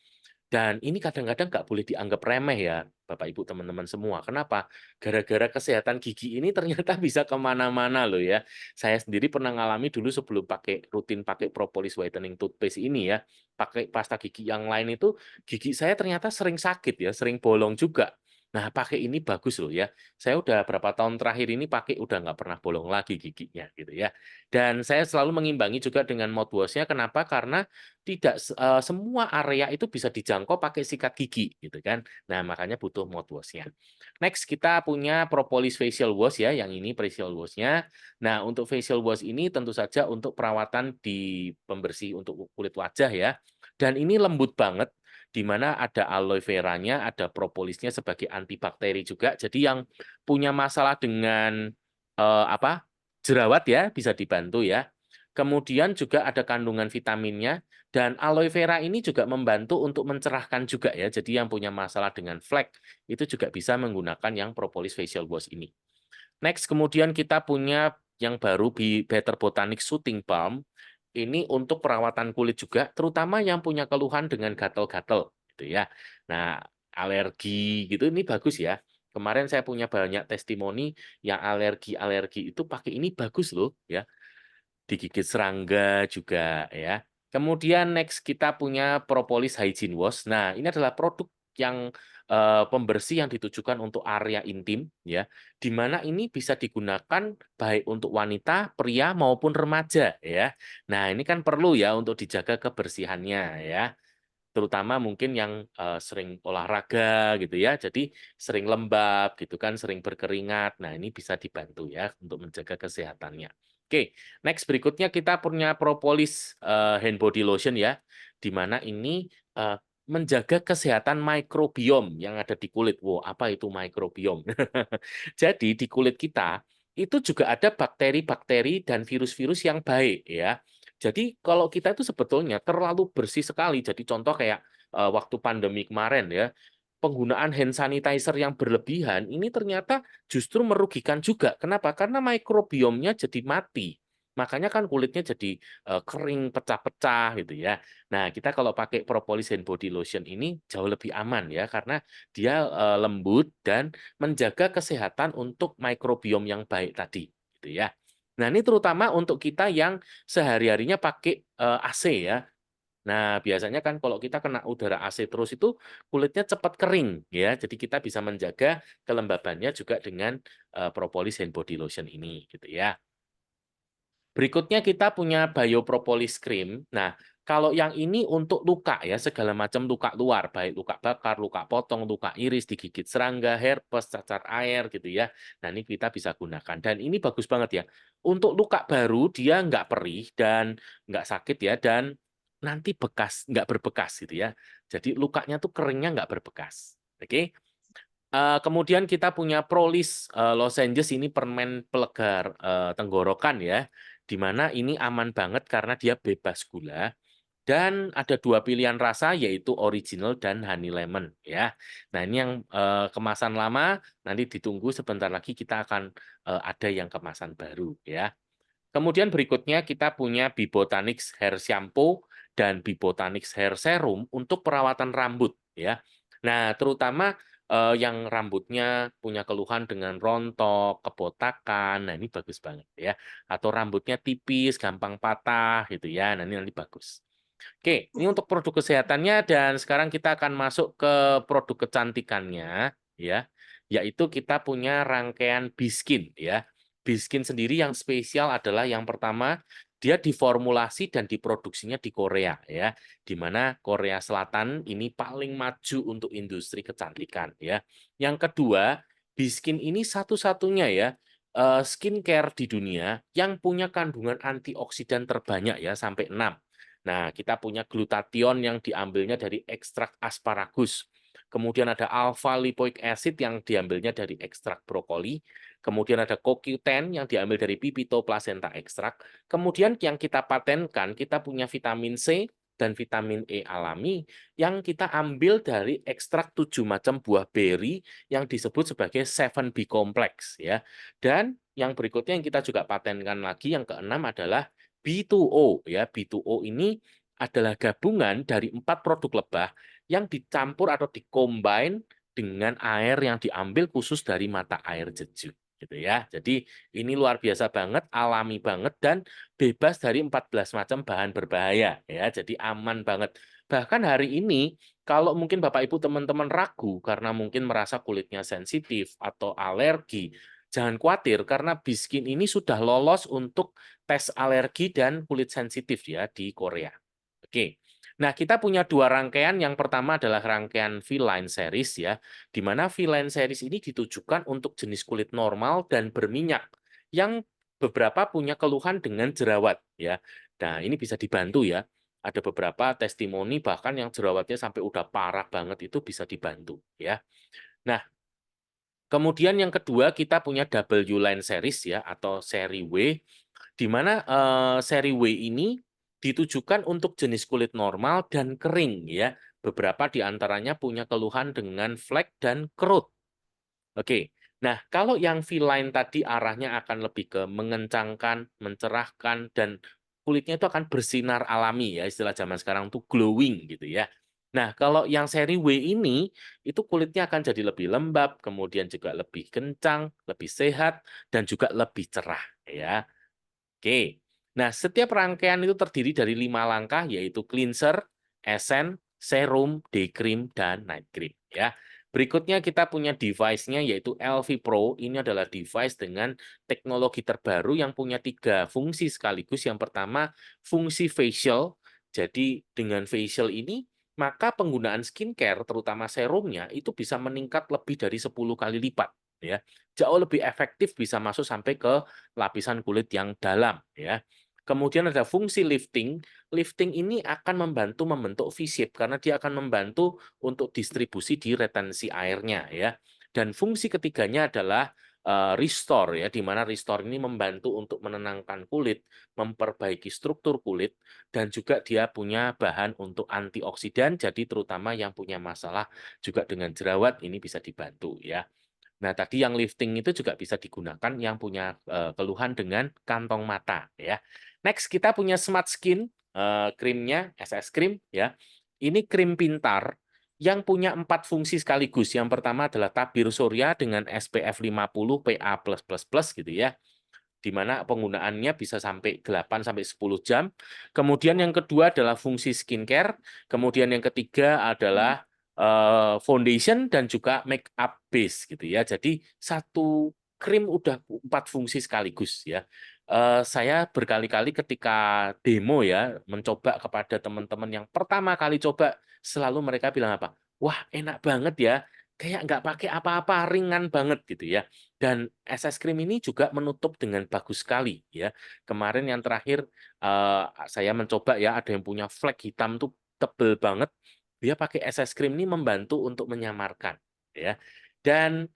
Dan ini kadang-kadang nggak boleh dianggap remeh ya, Bapak Ibu teman-teman semua. Kenapa? Gara-gara kesehatan gigi ini ternyata bisa kemana-mana loh ya. Saya sendiri pernah ngalami dulu sebelum rutin pakai Propolis Whitening Toothpaste ini ya, pakai pasta gigi yang lain itu, gigi saya ternyata sering sakit ya, sering bolong juga. Nah, pakai ini bagus loh ya. Saya udah berapa tahun terakhir ini pakai udah nggak pernah bolong lagi giginya gitu ya. Dan saya selalu mengimbangi juga dengan mouthwash-nya. Kenapa? Karena tidak semua area itu bisa dijangkau pakai sikat gigi gitu kan. Nah, makanya butuh mouthwash-nya. Next kita punya Propolis Facial Wash ya, yang ini facial wash-nya. Nah, untuk facial wash ini tentu saja untuk perawatan di pembersih untuk kulit wajah ya. Dan ini lembut banget di mana ada aloe vera-nya, ada propolisnya sebagai antibakteri juga. Jadi yang punya masalah dengan apa? Jerawat ya bisa dibantu ya. Kemudian juga ada kandungan vitaminnya dan aloe vera ini juga membantu untuk mencerahkan juga ya. Jadi yang punya masalah dengan flek itu juga bisa menggunakan yang Propolis Facial Wash ini. Next, kemudian kita punya yang baru Better Botanics Soothing Balm. Ini untuk perawatan kulit juga, terutama yang punya keluhan dengan gatal-gatal gitu ya. Nah, alergi gitu ini bagus ya. Kemarin saya punya banyak testimoni yang alergi-alergi itu pakai ini bagus loh ya, digigit serangga juga ya. Kemudian next kita punya Propolis Hygiene Wash. Nah, ini adalah produk yang pembersih yang ditujukan untuk area intim ya, di mana ini bisa digunakan baik untuk wanita, pria maupun remaja ya. Nah, ini kan perlu ya untuk dijaga kebersihannya ya. Terutama mungkin yang sering olahraga gitu ya. Jadi sering lembab gitu kan, sering berkeringat. Nah, ini bisa dibantu ya untuk menjaga kesehatannya. Oke, next berikutnya kita punya propolis hand body lotion ya, di mana ini menjaga kesehatan mikrobiom yang ada di kulit. Wow, apa itu mikrobiom? Jadi di kulit kita itu juga ada bakteri-bakteri dan virus-virus yang baik ya. Jadi kalau kita itu sebetulnya terlalu bersih sekali. Jadi contoh kayak waktu pandemi kemarin ya, penggunaan hand sanitizer yang berlebihan ini ternyata justru merugikan juga. Kenapa? Karena mikrobiomnya jadi mati. Makanya kan kulitnya jadi kering, pecah-pecah gitu ya. Nah, kita kalau pakai propolis hand body lotion ini jauh lebih aman ya karena dia lembut dan menjaga kesehatan untuk mikrobiom yang baik tadi gitu ya. Nah, ini terutama untuk kita yang sehari-harinya pakai AC ya. Nah, biasanya kan kalau kita kena udara AC terus itu kulitnya cepat kering ya. Jadi kita bisa menjaga kelembabannya juga dengan propolis hand body lotion ini gitu ya. Berikutnya kita punya biopropolis cream. Nah, kalau yang ini untuk luka ya, segala macam luka luar, baik luka bakar, luka potong, luka iris, digigit serangga, herpes, cacar air gitu ya. Nah, ini kita bisa gunakan. Dan ini bagus banget ya. Untuk luka baru dia nggak perih dan nggak sakit ya, dan nanti bekas nggak berbekas gitu ya. Jadi lukanya tuh keringnya nggak berbekas. Oke. Kemudian kita punya Prolis lozenges ini permen pelegar tenggorokan ya, di mana ini aman banget karena dia bebas gula dan ada dua pilihan rasa yaitu original dan honey lemon ya. Nah ini yang kemasan lama nanti ditunggu sebentar lagi kita akan ada yang kemasan baru ya. Kemudian berikutnya kita punya Bibotanics Hair Shampoo dan Bibotanics Hair Serum untuk perawatan rambut ya. Nah, terutama yang rambutnya punya keluhan dengan rontok, kebotakan. Nah, ini bagus banget ya. Atau rambutnya tipis, gampang patah gitu ya. Nah, ini nanti bagus. Oke, ini untuk produk kesehatannya dan sekarang kita akan masuk ke produk kecantikannya ya, yaitu kita punya rangkaian Biskin ya. Biskin sendiri yang spesial adalah yang pertama dia diformulasi dan diproduksinya di Korea ya, di mana Korea Selatan ini paling maju untuk industri kecantikan ya. Yang kedua, Biskin ini satu-satunya ya skincare di dunia yang punya kandungan antioksidan terbanyak ya sampai 6. Nah, kita punya glutathione yang diambilnya dari ekstrak asparagus. Kemudian ada alpha lipoic acid yang diambilnya dari ekstrak brokoli. Kemudian ada CoQ10 yang diambil dari Pipito placenta ekstrak. Kemudian yang kita patenkan, kita punya vitamin C dan vitamin E alami yang kita ambil dari ekstrak 7 macam buah beri yang disebut sebagai 7B complex ya. Dan yang berikutnya yang kita juga patenkan lagi yang keenam adalah B2O ya. B2O ini adalah gabungan dari 4 produk lebah yang dicampur atau dikombin dengan air yang diambil khusus dari mata air jeju gitu ya. Jadi ini luar biasa banget, alami banget dan bebas dari 14 macam bahan berbahaya ya. Jadi aman banget. Bahkan hari ini kalau mungkin Bapak Ibu teman-teman ragu karena mungkin merasa kulitnya sensitif atau alergi, jangan khawatir karena Biskin ini sudah lolos untuk tes alergi dan kulit sensitif ya di Korea. Oke. Nah, kita punya dua rangkaian. Yang pertama adalah rangkaian V-Line series ya, di mana V-Line series ini ditujukan untuk jenis kulit normal dan berminyak yang beberapa punya keluhan dengan jerawat ya. Nah, ini bisa dibantu ya. Ada beberapa testimoni bahkan yang jerawatnya sampai udah parah banget itu bisa dibantu ya. Nah, kemudian yang kedua kita punya W-Line series ya atau seri W di mana seri W ini ditujukan untuk jenis kulit normal dan kering ya. Beberapa di antaranya punya keluhan dengan flek dan kerut. Oke. Nah, kalau yang V-line tadi arahnya akan lebih ke mengencangkan, mencerahkan dan kulitnya itu akan bersinar alami ya, istilah zaman sekarang tuh glowing gitu ya. Nah, kalau yang seri W ini itu kulitnya akan jadi lebih lembab, kemudian juga lebih kencang, lebih sehat dan juga lebih cerah ya. Oke. Nah, setiap rangkaian itu terdiri dari 5 langkah, yaitu cleanser, essence, serum, day cream, dan night cream. Ya. Berikutnya kita punya device-nya yaitu LV Pro. Ini adalah device dengan teknologi terbaru yang punya 3 fungsi sekaligus. Yang pertama, fungsi facial. Jadi dengan facial ini, maka penggunaan skincare, terutama serumnya, itu bisa meningkat lebih dari 10 kali lipat. ya. Jauh lebih efektif bisa masuk sampai ke lapisan kulit yang dalam, ya. Kemudian ada fungsi lifting. Lifting ini akan membantu membentuk V-shape karena dia akan membantu untuk distribusi di retensi airnya, ya. Dan fungsi ketiganya adalah restore, ya, di mana restore ini membantu untuk menenangkan kulit, memperbaiki struktur kulit, dan juga dia punya bahan untuk antioksidan, jadi terutama yang punya masalah juga dengan jerawat ini bisa dibantu, ya. Nah, tadi yang lifting itu juga bisa digunakan yang punya keluhan dengan kantong mata, ya. Next kita punya Smart Skin, krimnya SS Cream, ya. Ini krim pintar yang punya 4 fungsi sekaligus. Yang pertama adalah tabir surya dengan SPF 50 PA+++ gitu ya, di mana penggunaannya bisa sampai 8 sampai 10 jam. Kemudian yang kedua adalah fungsi skincare, kemudian yang ketiga adalah foundation dan juga make up base gitu ya. Jadi satu krim udah 4 fungsi sekaligus ya. Saya berkali-kali ketika demo ya, mencoba kepada teman-teman yang pertama kali coba, selalu mereka bilang apa? Wah, enak banget ya, kayak nggak pakai apa-apa, ringan banget gitu ya. Dan SS Cream ini juga menutup dengan bagus sekali ya. Kemarin yang terakhir saya mencoba ya, ada yang punya flek hitam tuh tebel banget, dia pakai SS Cream ini membantu untuk menyamarkan ya. Dan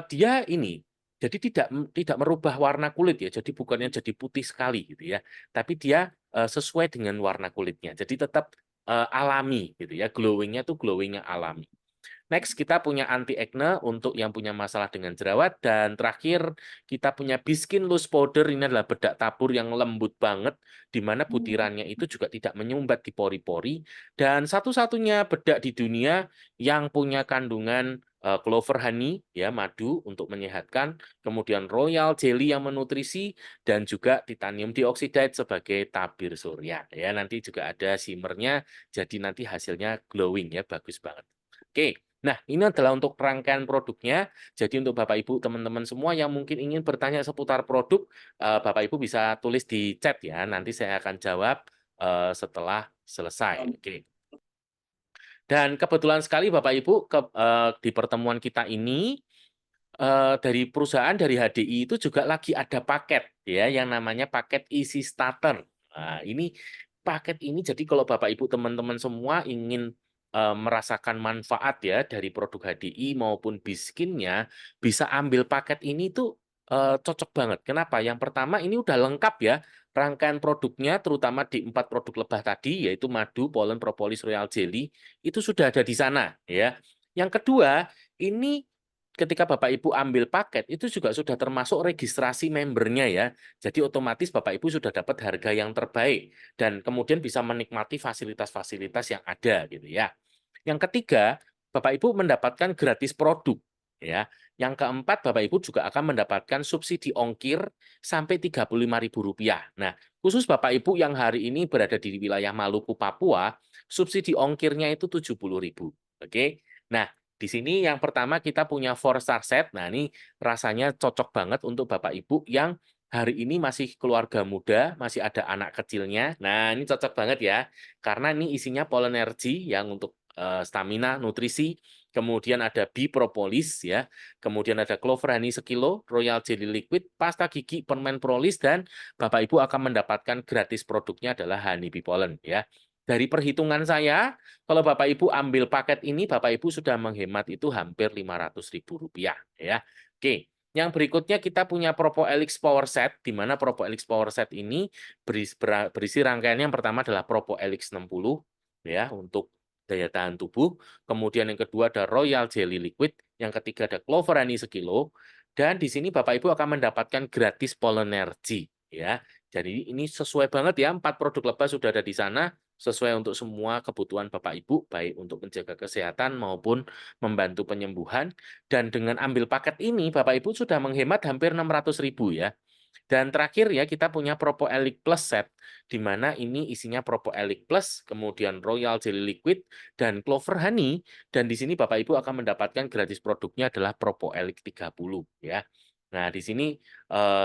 dia ini jadi tidak merubah warna kulit ya. Jadi bukannya jadi putih sekali gitu ya. Tapi dia sesuai dengan warna kulitnya. Jadi tetap alami gitu ya. Glowing-nya tuh glowing-nya alami. Next, kita punya anti acne untuk yang punya masalah dengan jerawat. Dan terakhir, kita punya Biskin Loose Powder. Ini adalah bedak tabur yang lembut banget, di mana butirannya itu juga tidak menyumbat di pori-pori. Dan satu-satunya bedak di dunia yang punya kandungan clover honey, ya madu untuk menyehatkan, kemudian royal jelly yang menutrisi, dan juga titanium dioxide sebagai tabir surya. Ya, nanti juga ada shimmernya, jadi nanti hasilnya glowing ya, bagus banget. Oke. Nah, ini adalah untuk rangkaian produknya. Jadi untuk Bapak Ibu, teman-teman semua yang mungkin ingin bertanya seputar produk, Bapak Ibu bisa tulis di chat ya. Nanti saya akan jawab setelah selesai. Oke. Dan kebetulan sekali Bapak Ibu di pertemuan kita ini dari perusahaan dari HDI itu juga lagi ada paket ya yang namanya paket Easy Starter. Nah, ini paket ini jadi kalau Bapak Ibu teman-teman semua ingin merasakan manfaat ya dari produk HDI maupun Biskinnya, bisa ambil paket ini tuh cocok banget. Kenapa? Yang pertama ini udah lengkap ya rangkaian produknya, terutama di 4 produk lebah tadi, yaitu madu, polen, propolis, royal jelly, itu sudah ada di sana ya. Yang kedua, ini ketika Bapak Ibu ambil paket, itu juga sudah termasuk registrasi membernya ya. Jadi otomatis Bapak Ibu sudah dapat harga yang terbaik dan kemudian bisa menikmati fasilitas-fasilitas yang ada gitu ya. Yang ketiga, Bapak Ibu mendapatkan gratis produk ya. Yang keempat, Bapak Ibu juga akan mendapatkan subsidi ongkir sampai Rp35.000. Nah, khusus Bapak Ibu yang hari ini berada di wilayah Maluku, Papua, subsidi ongkirnya itu 70.000. Oke. Nah, di sini yang pertama kita punya 4-star set. Nah, ini rasanya cocok banget untuk Bapak Ibu yang hari ini masih keluarga muda, masih ada anak kecilnya. Nah, ini cocok banget ya. Karena ini isinya Polenergy yang untuk stamina, nutrisi, kemudian ada bee propolis ya, kemudian ada clover honey sekilo, royal jelly liquid, pasta gigi permen prolis, dan Bapak Ibu akan mendapatkan gratis produknya adalah honey bee pollen ya. Dari perhitungan saya, kalau Bapak Ibu ambil paket ini, Bapak Ibu sudah menghemat itu hampir Rp500.000 ya. Oke, yang berikutnya kita punya Propo Elix Power Set, di mana Propo Elix Power Set ini berisi rangkaiannya yang pertama adalah Propo Elix 60 ya untuk daya tahan tubuh. Kemudian yang kedua ada Royal Jelly Liquid, yang ketiga ada Clover Honey sekilo, dan di sini Bapak Ibu akan mendapatkan gratis Polenergy ya. Jadi ini sesuai banget ya, 4 produk lebah sudah ada di sana, sesuai untuk semua kebutuhan Bapak Ibu, baik untuk menjaga kesehatan maupun membantu penyembuhan. Dan dengan ambil paket ini, Bapak Ibu sudah menghemat hampir 600.000 ya. Dan terakhir ya, kita punya Propo Elic Plus Set, di mana ini isinya Propo Elic Plus, kemudian Royal Jelly Liquid, dan Clover Honey. Dan di sini Bapak Ibu akan mendapatkan gratis produknya adalah Propo Elic 30 ya. Nah, di sini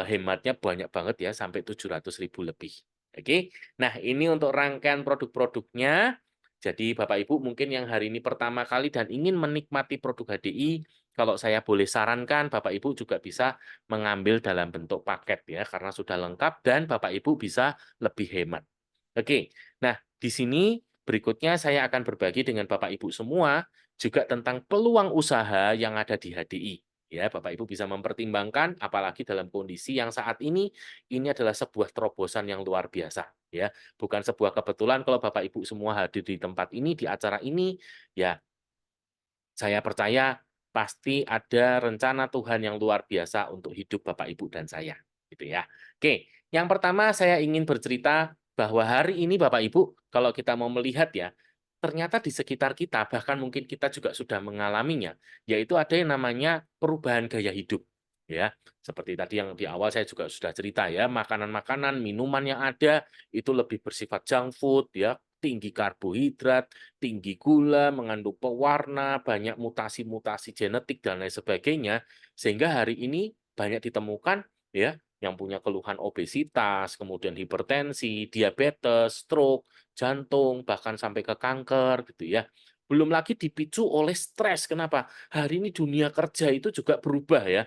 hematnya banyak banget ya, sampai 700.000 lebih. Oke, nah ini untuk rangkaian produk-produknya. Jadi Bapak Ibu mungkin yang hari ini pertama kali dan ingin menikmati produk HDI, kalau saya boleh sarankan, Bapak Ibu juga bisa mengambil dalam bentuk paket ya, karena sudah lengkap dan Bapak Ibu bisa lebih hemat. Oke, nah di sini berikutnya saya akan berbagi dengan Bapak Ibu semua juga tentang peluang usaha yang ada di HDI. Ya, Bapak Ibu bisa mempertimbangkan, apalagi dalam kondisi yang saat ini adalah sebuah terobosan yang luar biasa. Ya, bukan sebuah kebetulan kalau Bapak Ibu semua hadir di tempat ini, di acara ini, ya saya percaya pasti ada rencana Tuhan yang luar biasa untuk hidup Bapak, Ibu, dan saya, gitu ya. Oke, yang pertama saya ingin bercerita bahwa hari ini Bapak, Ibu, kalau kita mau melihat ya, ternyata di sekitar kita, bahkan mungkin kita juga sudah mengalaminya, yaitu ada yang namanya perubahan gaya hidup. Ya, seperti tadi yang di awal saya juga sudah cerita ya, makanan-makanan, minuman yang ada itu lebih bersifat junk food ya, tinggi karbohidrat, tinggi gula, mengandung pewarna, banyak mutasi-mutasi genetik dan lain sebagainya, sehingga hari ini banyak ditemukan ya yang punya keluhan obesitas, kemudian hipertensi, diabetes, stroke, jantung, bahkan sampai ke kanker gitu ya. Belum lagi dipicu oleh stres. Kenapa? Hari ini dunia kerja itu juga berubah ya,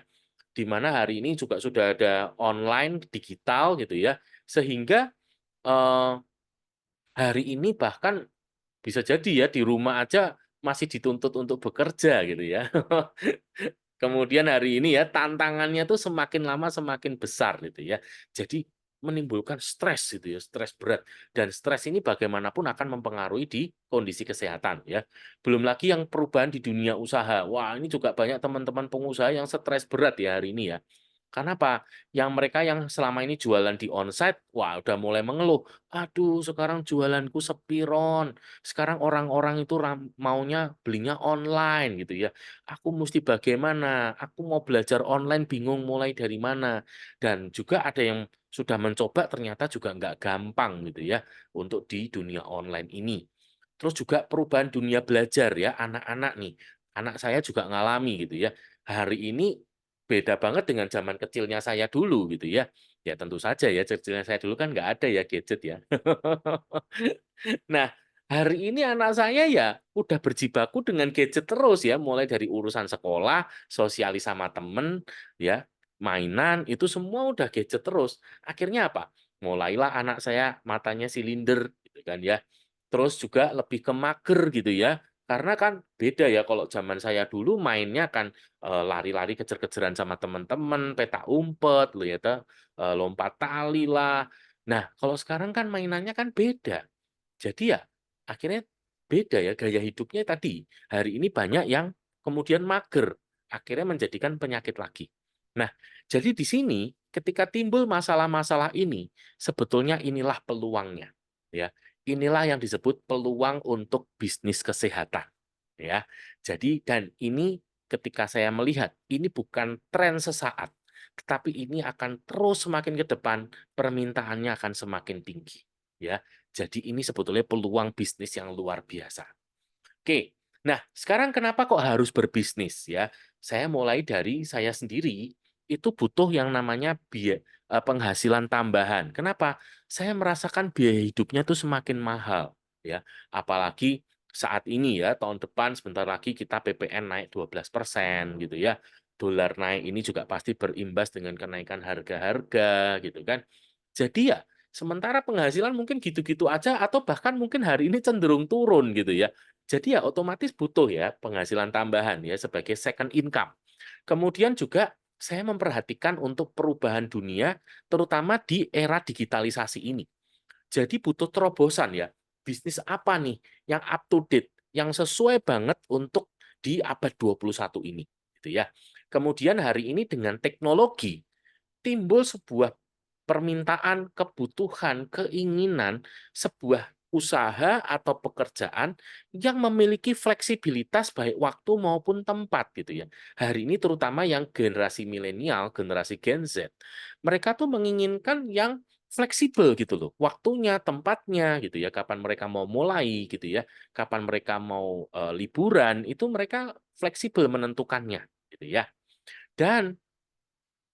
di mana hari ini juga sudah ada online digital gitu ya, sehingga eh, hari ini bahkan bisa jadi ya, di rumah aja masih dituntut untuk bekerja gitu ya. Kemudian hari ini ya, tantangannya tuh semakin lama semakin besar gitu ya. Jadi menimbulkan stres gitu ya, stres berat. Dan stres ini bagaimanapun akan mempengaruhi di kondisi kesehatan ya. Belum lagi yang perubahan di dunia usaha. Wah, ini juga banyak teman-teman pengusaha yang stres berat ya hari ini ya. Karena apa? Yang mereka yang selama ini jualan di onsite, wah udah mulai mengeluh. Aduh, sekarang jualanku sepi, Ron. Sekarang orang-orang itu maunya belinya online gitu ya. Aku mesti bagaimana? Aku mau belajar online bingung mulai dari mana. Dan juga ada yang sudah mencoba ternyata juga nggak gampang gitu ya untuk di dunia online ini. Terus juga perubahan dunia belajar ya, anak-anak nih. Anak saya juga ngalami gitu ya. Hari ini beda banget dengan zaman kecilnya saya dulu gitu ya. Ya tentu saja ya, kecilnya saya dulu kan nggak ada ya gadget ya. Nah, hari ini anak saya ya udah berjibaku dengan gadget terus ya, mulai dari urusan sekolah, sosialis sama temen, ya, mainan, itu semua udah gadget terus. Akhirnya apa? Mulailah anak saya matanya silinder gitu kan ya. Terus juga lebih ke mager gitu ya. Karena kan beda ya kalau zaman saya dulu mainnya kan lari-lari kejar-kejaran sama teman-teman, petak umpet, lu ya toh, lompat tali lah. Nah, kalau sekarang kan mainannya kan beda. Jadi ya akhirnya beda ya gaya hidupnya tadi. Hari ini banyak yang kemudian mager, akhirnya menjadikan penyakit lagi. Nah, jadi di sini ketika timbul masalah-masalah ini, sebetulnya inilah peluangnya, ya. Inilah yang disebut peluang untuk bisnis kesehatan, ya. Jadi dan ini ketika saya melihat ini bukan tren sesaat, tetapi ini akan terus semakin ke depan permintaannya akan semakin tinggi, ya. Jadi ini sebetulnya peluang bisnis yang luar biasa. Oke, nah sekarang kenapa kok harus berbisnis ya? Saya mulai dari saya sendiri itu butuh yang namanya penghasilan tambahan. Kenapa? Saya merasakan biaya hidupnya tuh semakin mahal ya. Apalagi saat ini ya, tahun depan sebentar lagi kita PPN naik 12% gitu ya. Dolar naik ini juga pasti berimbas dengan kenaikan harga-harga gitu kan. Jadi ya sementara penghasilan mungkin gitu-gitu aja atau bahkan mungkin hari ini cenderung turun gitu ya. Jadi ya otomatis butuh ya penghasilan tambahan ya sebagai second income. Kemudian juga saya memperhatikan untuk perubahan dunia terutama di era digitalisasi ini. Jadi butuh terobosan ya. Bisnis apa nih yang up to date, yang sesuai banget untuk di abad 21 ini gitu ya. Kemudian hari ini dengan teknologi timbul sebuah permintaan, kebutuhan, keinginan sebuah usaha atau pekerjaan yang memiliki fleksibilitas baik waktu maupun tempat gitu ya. Hari ini terutama yang generasi milenial, generasi Gen Z, mereka tuh menginginkan yang fleksibel gitu loh. Waktunya, tempatnya gitu ya, kapan mereka mau mulai gitu ya, kapan mereka mau liburan, itu mereka fleksibel menentukannya gitu ya. Dan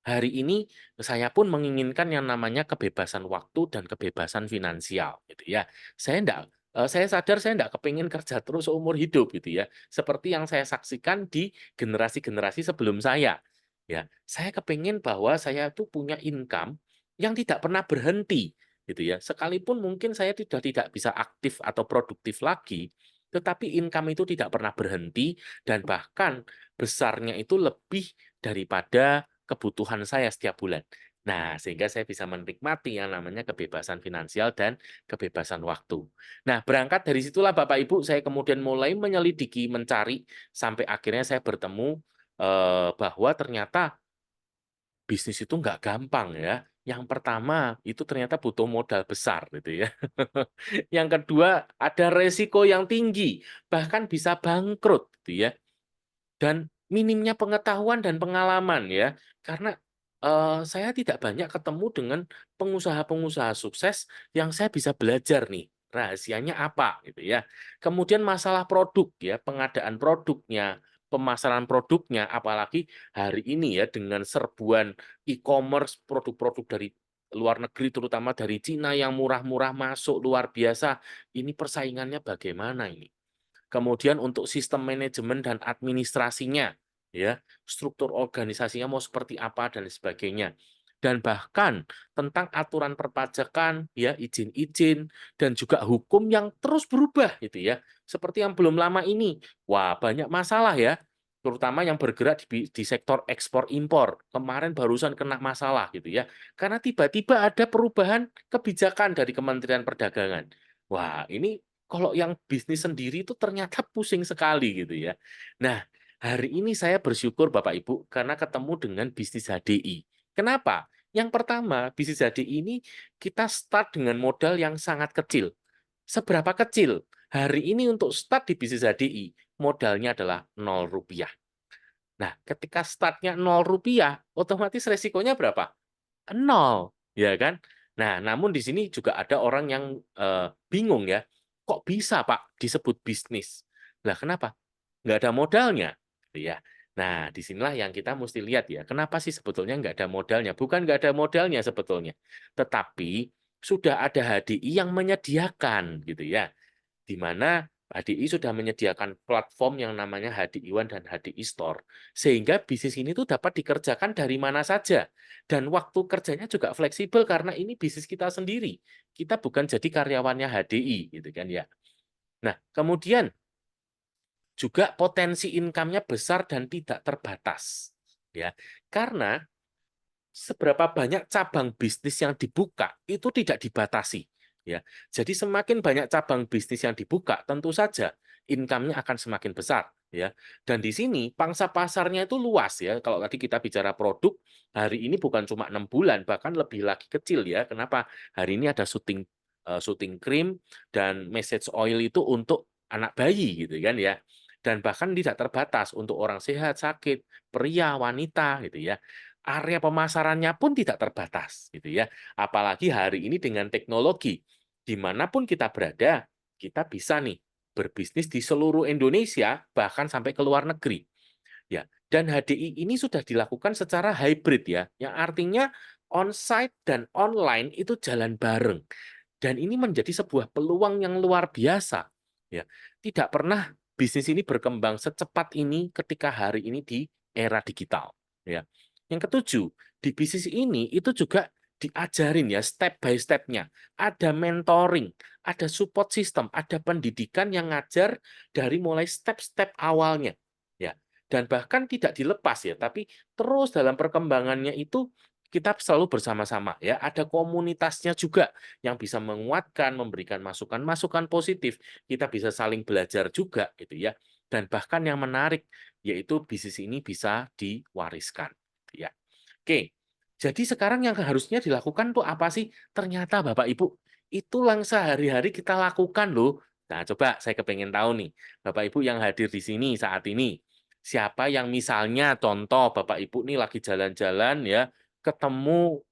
hari ini saya pun menginginkan yang namanya kebebasan waktu dan kebebasan finansial gitu ya. Saya enggak saya sadar saya nggak kepingin kerja terus seumur hidup gitu ya, seperti yang saya saksikan di generasi-generasi sebelum saya, ya. Saya kepingin bahwa saya tuh punya income yang tidak pernah berhenti, gitu ya. Sekalipun mungkin saya tidak bisa aktif atau produktif lagi, tetapi income itu tidak pernah berhenti dan bahkan besarnya itu lebih daripada kebutuhan saya setiap bulan. Nah, sehingga saya bisa menikmati yang namanya kebebasan finansial dan kebebasan waktu. Nah, berangkat dari situlah Bapak Ibu, saya kemudian mulai menyelidiki, mencari, sampai akhirnya saya bertemu bahwa ternyata bisnis itu nggak gampang ya. Yang pertama, itu ternyata butuh modal besar gitu ya. Yang kedua, ada resiko yang tinggi, bahkan bisa bangkrut gitu ya. Dan minimnya pengetahuan dan pengalaman ya, karena, saya tidak banyak ketemu dengan pengusaha-pengusaha sukses yang saya bisa belajar nih, rahasianya apa gitu ya. Kemudian masalah produk ya, pengadaan produknya, pemasaran produknya, apalagi hari ini ya dengan serbuan e-commerce, produk-produk dari luar negeri terutama dari Cina yang murah-murah masuk luar biasa, ini persaingannya bagaimana ini? Kemudian untuk sistem manajemen dan administrasinya, ya, struktur organisasinya mau seperti apa dan sebagainya. Dan bahkan tentang aturan perpajakan, ya, izin-izin dan juga hukum yang terus berubah gitu ya. Seperti yang belum lama ini. Wah, banyak masalah ya, terutama yang bergerak di sektor ekspor impor. Kemarin barusan kena masalah gitu ya. Karena tiba-tiba ada perubahan kebijakan dari Kementerian Perdagangan. Wah, ini kalau yang bisnis sendiri itu ternyata pusing sekali gitu ya. Nah, hari ini saya bersyukur Bapak Ibu karena ketemu dengan bisnis HDI. Kenapa? Yang pertama, bisnis HDI ini kita start dengan modal yang sangat kecil. Seberapa kecil? Hari ini untuk start di bisnis HDI, modalnya adalah Rp0. Nah, ketika startnya Rp0, otomatis resikonya berapa? Nol, ya kan? Nah, namun di sini juga ada orang yang, bingung ya, "Kok bisa Pak disebut bisnis?" Lah kenapa? Nggak ada modalnya, gitu ya. Nah, di sinilah yang kita mesti lihat ya, kenapa sih sebetulnya nggak ada modalnya? Bukan nggak ada modalnya sebetulnya, tetapi sudah ada HDI yang menyediakan, gitu ya. Di mana HDI sudah menyediakan platform yang namanya HDI One dan HDI Store, sehingga bisnis ini tuh dapat dikerjakan dari mana saja, dan waktu kerjanya juga fleksibel karena ini bisnis kita sendiri. Kita bukan jadi karyawannya HDI, gitu kan ya. Nah, kemudian juga potensi income-nya besar dan tidak terbatas, ya. Karena seberapa banyak cabang bisnis yang dibuka, itu tidak dibatasi, ya. Jadi semakin banyak cabang bisnis yang dibuka, tentu saja income-nya akan semakin besar, ya. Dan di sini pangsa pasarnya itu luas, ya. Kalau tadi kita bicara produk, hari ini bukan cuma 6 bulan, bahkan lebih lagi kecil, ya. Kenapa? Hari ini ada syuting krim dan massage oil itu untuk anak bayi, gitu kan, ya. Dan bahkan tidak terbatas untuk orang sehat, sakit, pria, wanita, gitu ya. Area pemasarannya pun tidak terbatas, gitu ya. Apalagi hari ini dengan teknologi, dimanapun kita berada, kita bisa nih berbisnis di seluruh Indonesia, bahkan sampai ke luar negeri. Ya, dan HDI ini sudah dilakukan secara hybrid ya, yang artinya onsite dan online itu jalan bareng. Dan ini menjadi sebuah peluang yang luar biasa. Ya, tidak pernah bisnis ini berkembang secepat ini ketika hari ini di era digital. Ya. Yang ketujuh, di bisnis ini itu juga diajarin ya step by step-nya. Ada mentoring, ada support system, ada pendidikan yang ngajar dari mulai step-step awalnya. Ya. Dan bahkan tidak dilepas ya, tapi terus dalam perkembangannya itu kita selalu bersama-sama ya. Ada komunitasnya juga yang bisa menguatkan, memberikan masukan-masukan positif. Kita bisa saling belajar juga gitu ya. Dan bahkan yang menarik yaitu bisnis ini bisa diwariskan gitu ya. Oke. Jadi sekarang yang harusnya dilakukan tuh apa sih? Ternyata Bapak Ibu, itu yang sehari-hari kita lakukan loh. Nah, coba saya kepengen tahu nih, Bapak Ibu yang hadir di sini saat ini, siapa yang misalnya contoh Bapak Ibu nih lagi jalan-jalan ya, ketemu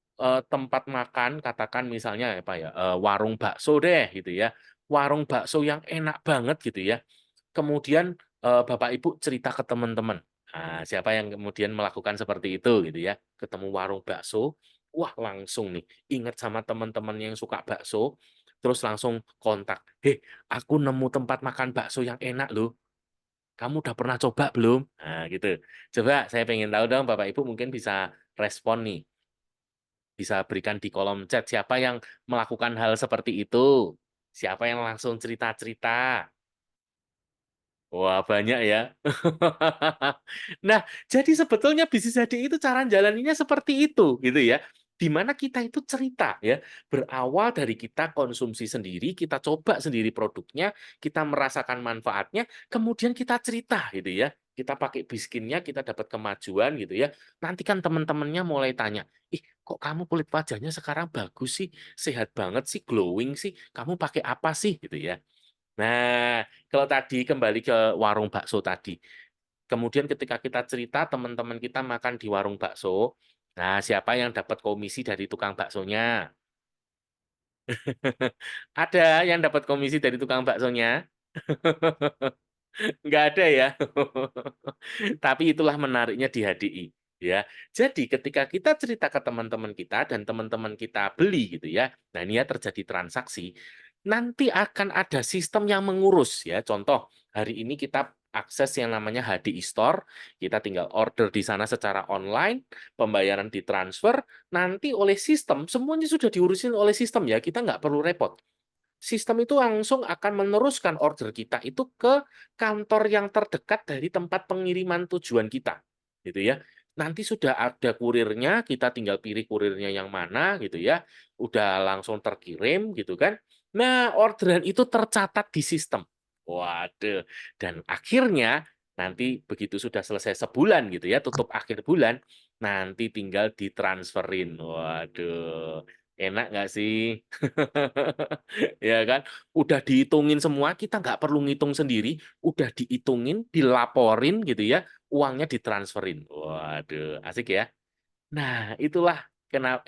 tempat makan, katakan misalnya apa ya, warung bakso deh gitu ya. Warung bakso yang enak banget gitu ya. Kemudian, Bapak Ibu cerita ke teman-teman. Nah, siapa yang kemudian melakukan seperti itu gitu ya. Ketemu warung bakso, wah langsung nih ingat sama teman-teman yang suka bakso, terus langsung kontak, "Hei, aku nemu tempat makan bakso yang enak loh, kamu udah pernah coba belum?" Nah, gitu. Coba saya pengen tahu dong Bapak Ibu mungkin bisa respon nih, bisa berikan di kolom chat siapa yang melakukan hal seperti itu? Siapa yang langsung cerita-cerita? Wah, banyak ya. Nah, jadi sebetulnya bisnis HDI itu cara jalaninnya seperti itu, gitu ya. Di mana kita itu cerita ya, berawal dari kita konsumsi sendiri, kita coba sendiri produknya, kita merasakan manfaatnya, kemudian kita cerita gitu ya. Kita pakai biskinnya, kita dapat kemajuan gitu ya. Nanti kan teman-temannya mulai tanya, "Ih, kok kamu kulit wajahnya sekarang bagus sih, sehat banget sih, glowing sih, kamu pakai apa sih?" Gitu ya. Nah, kalau tadi kembali ke warung bakso tadi, kemudian ketika kita cerita teman-teman kita makan di warung bakso, nah siapa yang dapat komisi dari tukang baksonya? Ada yang dapat komisi dari tukang baksonya? Nggak ada ya. Tapi itulah menariknya di HDI, ya. Jadi ketika kita cerita ke teman-teman kita dan teman-teman kita beli gitu ya, nah ini ya terjadi transaksi, nanti akan ada sistem yang mengurus ya. Contoh, hari ini kita akses yang namanya HDI Store, kita tinggal order di sana secara online, pembayaran ditransfer, nanti oleh sistem, semuanya sudah diurusin oleh sistem ya, kita nggak perlu repot. Sistem itu langsung akan meneruskan order kita itu ke kantor yang terdekat dari tempat pengiriman tujuan kita, gitu ya. Nanti sudah ada kurirnya, kita tinggal pilih kurirnya yang mana, gitu ya. Udah langsung terkirim, gitu kan. Nah, orderan itu tercatat di sistem. Waduh, dan akhirnya nanti begitu sudah selesai sebulan, gitu ya, tutup akhir bulan, nanti tinggal ditransferin. Waduh, enak nggak sih? Ya kan? Udah dihitungin semua, kita nggak perlu ngitung sendiri, udah dihitungin, dilaporin gitu ya, uangnya ditransferin. Waduh, asik ya. Nah, itulah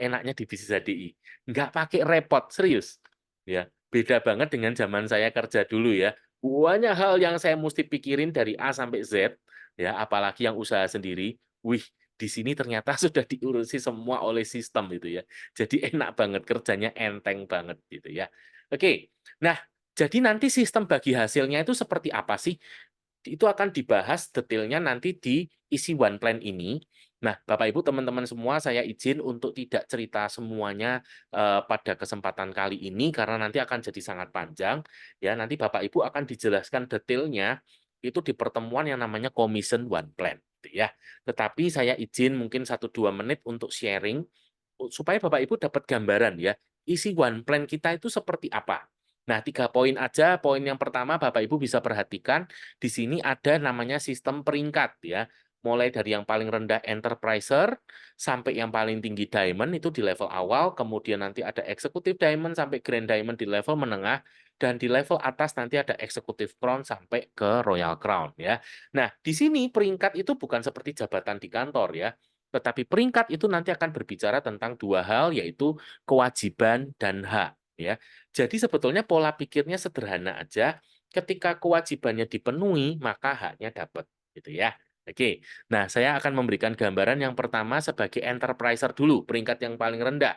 enaknya di bisnis HDI. Nggak pakai repot, serius. Ya, beda banget dengan zaman saya kerja dulu ya. Banyak hal yang saya mesti pikirin dari A sampai Z, ya, apalagi yang usaha sendiri. Wih, di sini ternyata sudah diurusi semua oleh sistem itu ya. Jadi enak banget, kerjanya enteng banget gitu ya. Oke, nah jadi nanti sistem bagi hasilnya itu seperti apa sih? Itu akan dibahas detailnya nanti di isi one plan ini. Nah, Bapak Ibu, teman-teman semua, saya izin untuk tidak cerita semuanya pada kesempatan kali ini karena nanti akan jadi sangat panjang. Ya, nanti Bapak Ibu akan dijelaskan detailnya itu di pertemuan yang namanya Commission One Plan, gitu ya. Tetapi saya izin mungkin 1-2 menit untuk sharing supaya Bapak Ibu dapat gambaran ya, isi one plan kita itu seperti apa. Nah, 3 poin aja. Poin yang pertama Bapak Ibu bisa perhatikan, di sini ada namanya sistem peringkat ya. Mulai dari yang paling rendah enterpriser sampai yang paling tinggi diamond itu di level awal, kemudian nanti ada executive diamond sampai grand diamond di level menengah, dan di level atas nanti ada executive crown sampai ke royal crown ya. Nah, di sini peringkat itu bukan seperti jabatan di kantor ya. Tetapi peringkat itu nanti akan berbicara tentang 2 hal, yaitu kewajiban dan hak. Ya, jadi sebetulnya pola pikirnya sederhana aja. Ketika kewajibannya dipenuhi, maka haknya dapat, gitu ya. Oke, nah saya akan memberikan gambaran yang pertama sebagai enterpriser dulu, peringkat yang paling rendah,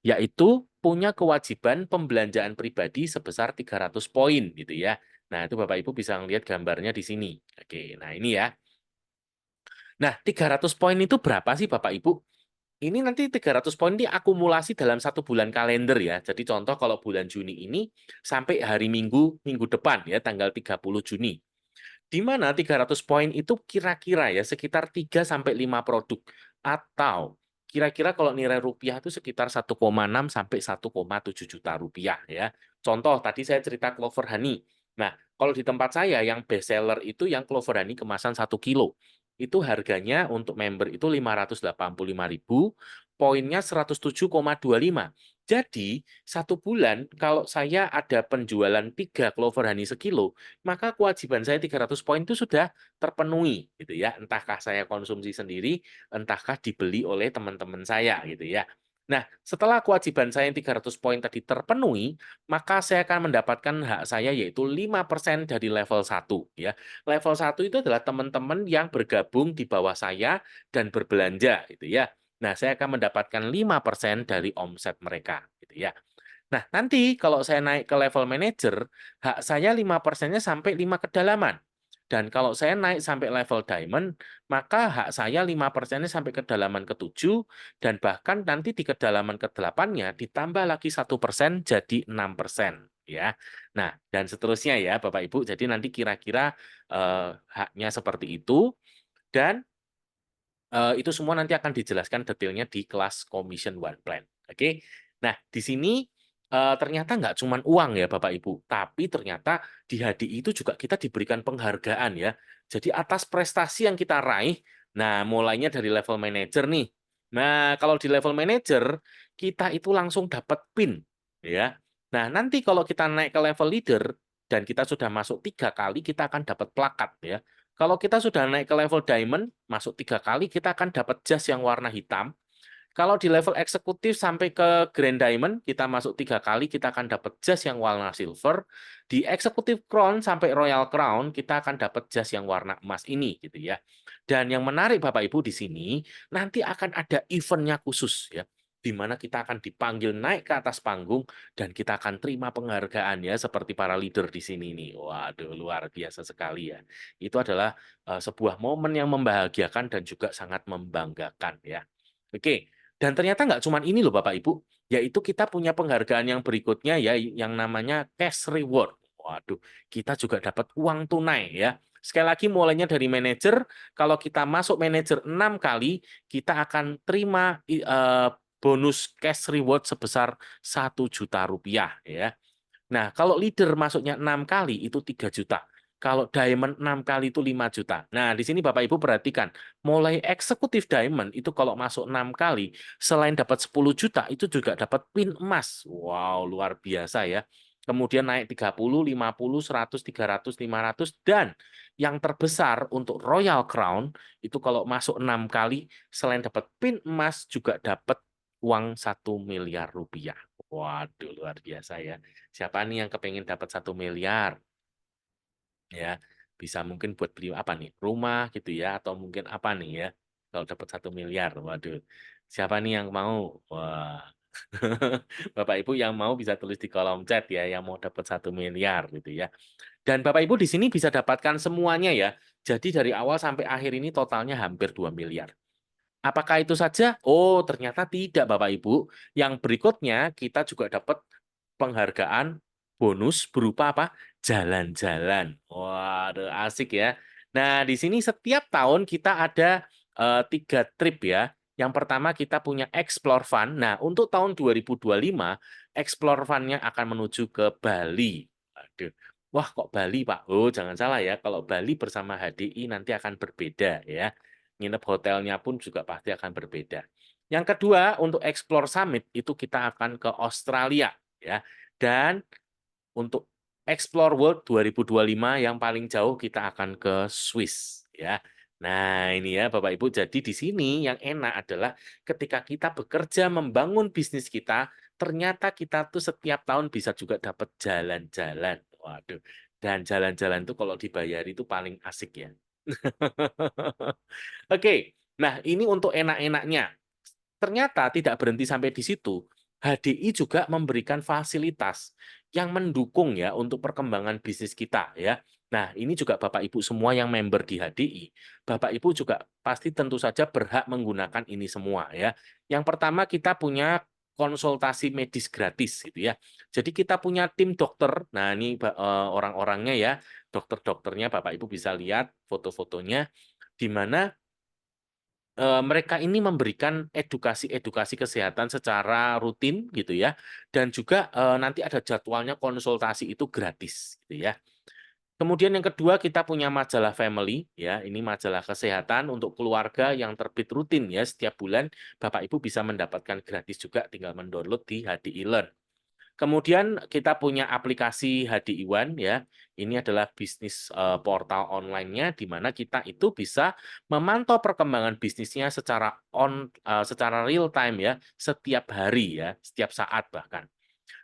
yaitu punya kewajiban pembelanjaan pribadi sebesar 300 poin, gitu ya. Nah, itu Bapak Ibu bisa melihat gambarnya di sini. Oke, nah ini ya. Nah, 300 poin itu berapa sih Bapak Ibu? Ini nanti 300 poin ini akumulasi dalam 1 bulan kalender ya. Jadi contoh kalau bulan Juni ini sampai hari Minggu, minggu depan ya, tanggal 30 Juni. Di mana 300 poin itu kira-kira ya sekitar 3 sampai 5 produk atau kira-kira kalau nilai rupiah itu sekitar 1,6 sampai 1,7 juta rupiah ya. Contoh tadi saya cerita Clover Honey. Nah, kalau di tempat saya yang best seller itu yang Clover Honey kemasan 1 kilo. Itu harganya untuk member itu 585.000, poinnya 107,25. Jadi, 1 bulan kalau saya ada penjualan 3 Clover Honey sekilo, maka kewajiban saya 300 poin itu sudah terpenuhi gitu ya. Entahkah saya konsumsi sendiri, entahkah dibeli oleh teman-teman saya gitu ya. Nah, setelah kewajiban saya yang 300 poin tadi terpenuhi, maka saya akan mendapatkan hak saya yaitu 5% dari level 1 ya. Level 1 itu adalah teman-teman yang bergabung di bawah saya dan berbelanja gitu ya. Nah, saya akan mendapatkan 5% dari omset mereka gitu ya. Nah, nanti kalau saya naik ke level manager, hak saya 5%-nya sampai 5 kedalaman. Dan kalau saya naik sampai level diamond, maka hak saya 5%-nya sampai kedalaman ke-7, dan bahkan nanti di kedalaman ke-8-nya ditambah lagi 1% jadi 6%. Ya. Nah, dan seterusnya ya Bapak Ibu. Jadi nanti kira-kira haknya seperti itu, dan itu semua nanti akan dijelaskan detailnya di kelas Commission One Plan. Oke. Nah, di sini ternyata nggak cuma uang ya Bapak Ibu, tapi ternyata di HDI itu juga kita diberikan penghargaan ya. Jadi atas prestasi yang kita raih, nah mulainya dari level manager nih. Nah, kalau di level manager, kita itu langsung dapat PIN ya. Nah, nanti kalau kita naik ke level leader dan kita sudah masuk 3 kali, kita akan dapat plakat ya. Kalau kita sudah naik ke level diamond, masuk 3 kali, kita akan dapat jas yang warna hitam. Kalau di level eksekutif sampai ke Grand Diamond, kita masuk 3 kali, kita akan dapat jas yang warna silver. Di Executive Crown sampai Royal Crown, kita akan dapat jas yang warna emas ini, gitu ya. Dan yang menarik Bapak Ibu di sini, nanti akan ada eventnya khusus ya, di mana kita akan dipanggil naik ke atas panggung dan kita akan terima penghargaan ya, seperti para leader di sini nih. Waduh, luar biasa sekali ya. Itu adalah sebuah momen yang membahagiakan dan juga sangat membanggakan ya. Oke. Dan ternyata nggak cuma ini loh Bapak Ibu, yaitu kita punya penghargaan yang berikutnya ya, yang namanya cash reward. Waduh, kita juga dapat uang tunai ya. Sekali lagi mulainya dari manajer, kalau kita masuk manajer 6 kali, kita akan terima bonus cash reward sebesar 1 juta rupiah ya. Nah, kalau leader masuknya 6 kali itu 3 juta. Kalau diamond 6 kali itu 5 juta. Nah, di sini Bapak Ibu perhatikan, mulai eksekutif diamond itu kalau masuk 6 kali, selain dapat 10 juta, itu juga dapat pin emas. Wow, luar biasa ya. Kemudian naik 30, 50, 100, 300, 500, dan yang terbesar untuk Royal Crown, itu kalau masuk 6 kali, selain dapat pin emas, juga dapat uang 1 miliar rupiah. Waduh, luar biasa ya. Siapa nih yang kepengen dapat 1 miliar? Ya, bisa mungkin buat beli apa nih? Rumah gitu ya, atau mungkin apa nih ya? Kalau dapat 1 miliar, waduh. Siapa nih yang mau? Wah. Bapak Ibu yang mau bisa tulis di kolom chat ya, yang mau dapat 1 miliar gitu ya. Dan Bapak Ibu di sini bisa dapatkan semuanya ya. Jadi dari awal sampai akhir ini totalnya hampir 2 miliar. Apakah itu saja? Oh, ternyata tidak, Bapak Ibu. Yang berikutnya kita juga dapat penghargaan bonus berupa apa? Jalan-jalan. Waduh, asik ya. Nah, di sini setiap tahun kita ada 3 trip ya. Yang pertama kita punya Explore Fund. Nah, untuk tahun 2025, Explore Fund-nya akan menuju ke Bali. Waduh. Wah, kok Bali, Pak? Oh, jangan salah ya. Kalau Bali bersama HDI nanti akan berbeda ya. Nginep hotelnya pun juga pasti akan berbeda. Yang kedua, untuk Explore Summit itu kita akan ke Australia ya. Dan untuk Explore World 2025 yang paling jauh kita akan ke Swiss ya. Nah, ini ya Bapak Ibu. Jadi di sini yang enak adalah ketika kita bekerja membangun bisnis kita, ternyata kita tuh setiap tahun bisa juga dapat jalan-jalan. Waduh. Dan jalan-jalan itu kalau dibayar itu paling asik ya. Oke, nah ini untuk enak-enaknya. Ternyata tidak berhenti sampai di situ. HDI juga memberikan fasilitas yang mendukung ya untuk perkembangan bisnis kita ya. Nah, ini juga Bapak Ibu semua yang member di HDI, Bapak Ibu juga pasti tentu saja berhak menggunakan ini semua ya. Yang pertama kita punya konsultasi medis gratis gitu ya. Jadi kita punya tim dokter. Nah, ini orang-orangnya ya, dokter-dokternya Bapak Ibu bisa lihat foto-fotonya di mana mereka ini memberikan edukasi-edukasi kesehatan secara rutin gitu ya, dan juga nanti ada jadwalnya konsultasi itu gratis gitu ya. Kemudian yang kedua kita punya majalah family ya, ini majalah kesehatan untuk keluarga yang terbit rutin ya setiap bulan, Bapak Ibu bisa mendapatkan gratis juga tinggal mendownload di HDI Learn. Kemudian kita punya aplikasi HDI One ya. Ini adalah bisnis portal online-nya di mana kita itu bisa memantau perkembangan bisnisnya secara real time ya, setiap hari ya, setiap saat bahkan.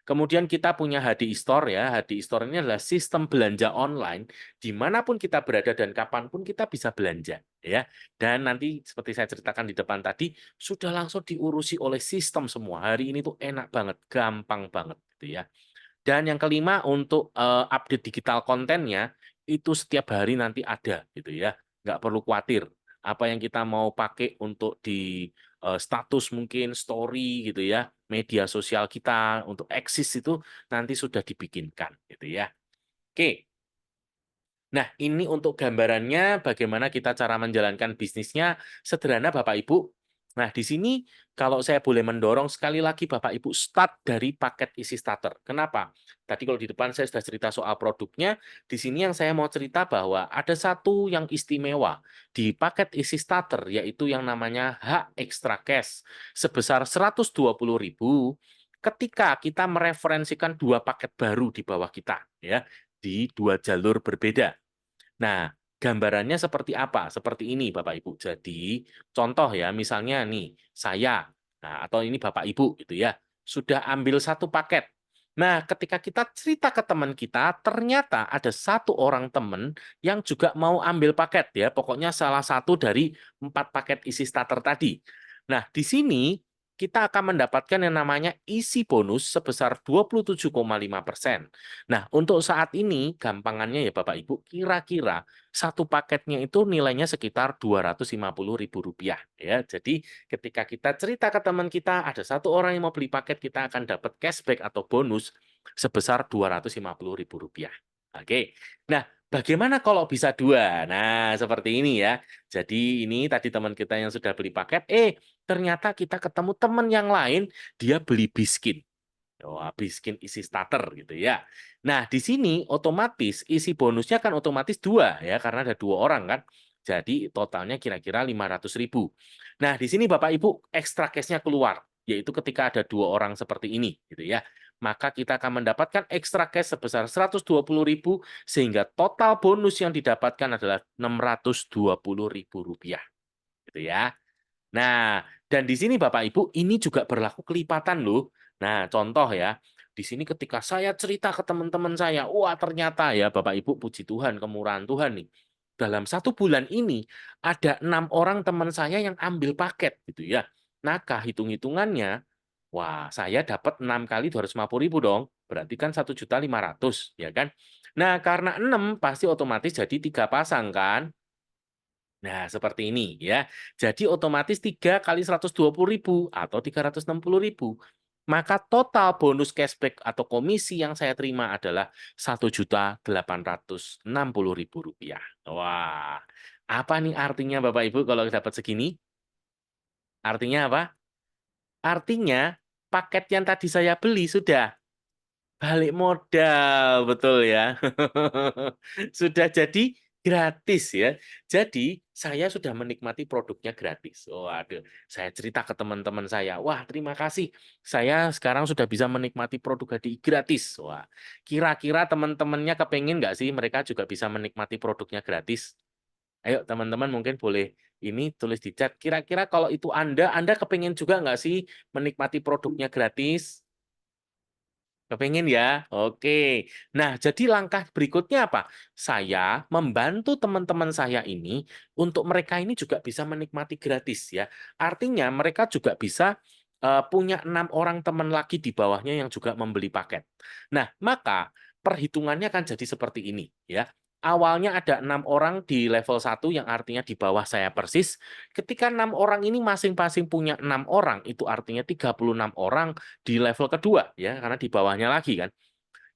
Kemudian kita punya HDI Store ya. HDI Store ini adalah sistem belanja online dimanapun kita berada dan kapanpun kita bisa belanja ya. Dan nanti seperti saya ceritakan di depan tadi sudah langsung diurusi oleh sistem semua. Hari ini tuh enak banget, gampang banget gitu ya. Dan yang kelima untuk update digital kontennya itu setiap hari nanti ada gitu ya. Nggak perlu khawatir. Apa yang kita mau pakai untuk di status mungkin story gitu ya, media sosial kita untuk eksis itu nanti sudah dibikinkan gitu ya. Oke. Nah, ini untuk gambarannya bagaimana kita cara menjalankan bisnisnya sederhana Bapak Ibu. Nah, di sini kalau saya boleh mendorong sekali lagi Bapak Ibu start dari paket isi starter. Kenapa? Tadi kalau di depan saya sudah cerita soal produknya, di sini yang saya mau cerita bahwa ada satu yang istimewa di paket isi starter yaitu yang namanya Hak Extra Cash sebesar 120.000 ketika kita mereferensikan dua paket baru di bawah kita ya di dua jalur berbeda. Nah, gambarannya seperti apa? Seperti ini, Bapak Ibu. Jadi, contoh ya, misalnya nih, saya, nah, atau ini Bapak Ibu, gitu ya, sudah ambil satu paket. Nah, ketika kita cerita ke teman kita, ternyata ada satu orang teman yang juga mau ambil paket ya. Pokoknya salah satu dari 4 paket isi starter tadi. Nah, di sini kita akan mendapatkan yang namanya isi bonus sebesar 27,5%. Nah, untuk saat ini, gampangannya ya Bapak Ibu, kira-kira satu paketnya itu nilainya sekitar Rp250.000 ya. Jadi ketika kita cerita ke teman kita, ada satu orang yang mau beli paket, kita akan dapat cashback atau bonus sebesar Rp250.000. Oke. Nah, bagaimana kalau bisa dua? Nah, seperti ini ya. Jadi ini tadi teman kita yang sudah beli paket, ternyata kita ketemu teman yang lain, dia beli biskin. Wah, biskin isi starter gitu ya. Nah, di sini otomatis isi bonusnya kan otomatis dua ya, karena ada dua orang kan. Jadi totalnya kira-kira 500.000. Nah, di sini Bapak Ibu ekstra cashnya keluar, yaitu ketika ada dua orang seperti ini gitu ya. Maka kita akan mendapatkan ekstra cash sebesar 120.000 sehingga total bonus yang didapatkan adalah Rp620.000 gitu ya. Nah, dan di sini Bapak Ibu, ini juga berlaku kelipatan loh. Nah, contoh ya, di sini ketika saya cerita ke teman-teman saya, wah ternyata ya Bapak Ibu, puji Tuhan, kemurahan Tuhan nih. Dalam 1 bulan ini, ada 6 orang teman saya yang ambil paket gitu ya. Nah, hitung-hitungannya, wah saya dapat 6 kali 250.000 dong. Berarti kan 1.500.000 ya kan. Nah, karena 6 pasti otomatis jadi 3 pasang kan. Nah, seperti ini ya. Jadi otomatis 3 kali 120.000 atau 360.000. Maka total bonus cashback atau komisi yang saya terima adalah Rp1.860.000. Wah, apa nih artinya Bapak Ibu kalau dapat segini? Artinya apa? Artinya paket yang tadi saya beli sudah balik modal, betul ya. Sudah jadi gratis ya. Jadi saya sudah menikmati produknya gratis. Waduh, saya cerita ke teman-teman saya, wah terima kasih. Saya sekarang sudah bisa menikmati produk HDI gratis. Wah, kira-kira teman-temannya kepengen nggak sih mereka juga bisa menikmati produknya gratis? Ayo teman-teman mungkin boleh ini tulis di chat. Kira-kira kalau itu Anda kepengen juga nggak sih menikmati produknya gratis? Kepengen ya? Oke. Nah, jadi langkah berikutnya apa? Saya membantu teman-teman saya ini untuk mereka ini juga bisa menikmati gratis ya. Artinya mereka juga bisa punya 6 orang teman lagi di bawahnya yang juga membeli paket. Nah, maka perhitungannya kan jadi seperti ini ya. Awalnya ada 6 orang di level 1 yang artinya di bawah saya persis. Ketika 6 orang ini masing-masing punya 6 orang, itu artinya 36 orang di level kedua ya karena di bawahnya lagi kan.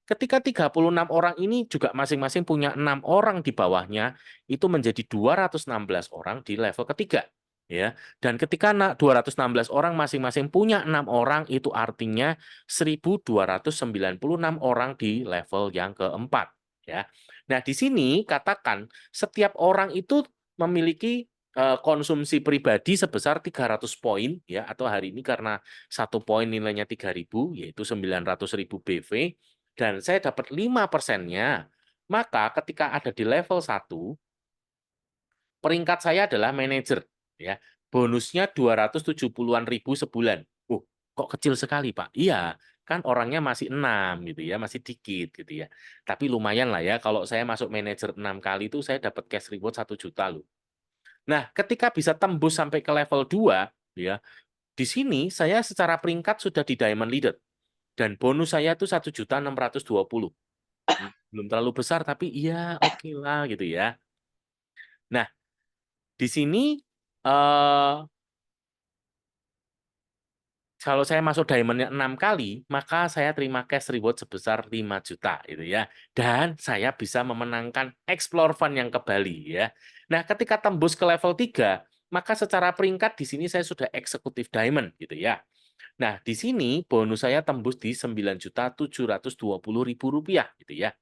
Ketika 36 orang ini juga masing-masing punya 6 orang di bawahnya, itu menjadi 216 orang di level ketiga ya. Dan ketika 216 orang masing-masing punya 6 orang itu artinya 1.296 orang di level yang keempat ya. Nah, di sini katakan setiap orang itu memiliki konsumsi pribadi sebesar 300 poin ya atau hari ini karena 1 poin nilainya 3.000 yaitu 900.000 BV dan saya dapat 5%-nya, maka ketika ada di level 1, peringkat saya adalah manajer ya. Bonusnya 270-an ribu sebulan. Kok kecil sekali, Pak? Iya, kan orangnya masih 6 gitu ya, masih dikit gitu ya. Tapi lumayan lah ya kalau saya masuk manajer 6 kali itu saya dapat cash reward 1 juta loh. Nah, ketika bisa tembus sampai ke level 2 ya, di sini saya secara peringkat sudah di diamond leader. Dan bonus saya tuh 1.620.000. Belum terlalu besar, tapi iya oke lah gitu ya. Nah, di sini eh kalau saya masuk diamondnya 6 kali, maka saya terima cash reward sebesar 5 juta gitu ya. Dan saya bisa memenangkan Explore Fund yang ke Bali ya. Nah, ketika tembus ke level 3, maka secara peringkat di sini saya sudah eksekutif diamond gitu ya. Nah, di sini bonus saya tembus di 9.720.000 rupiah gitu ya.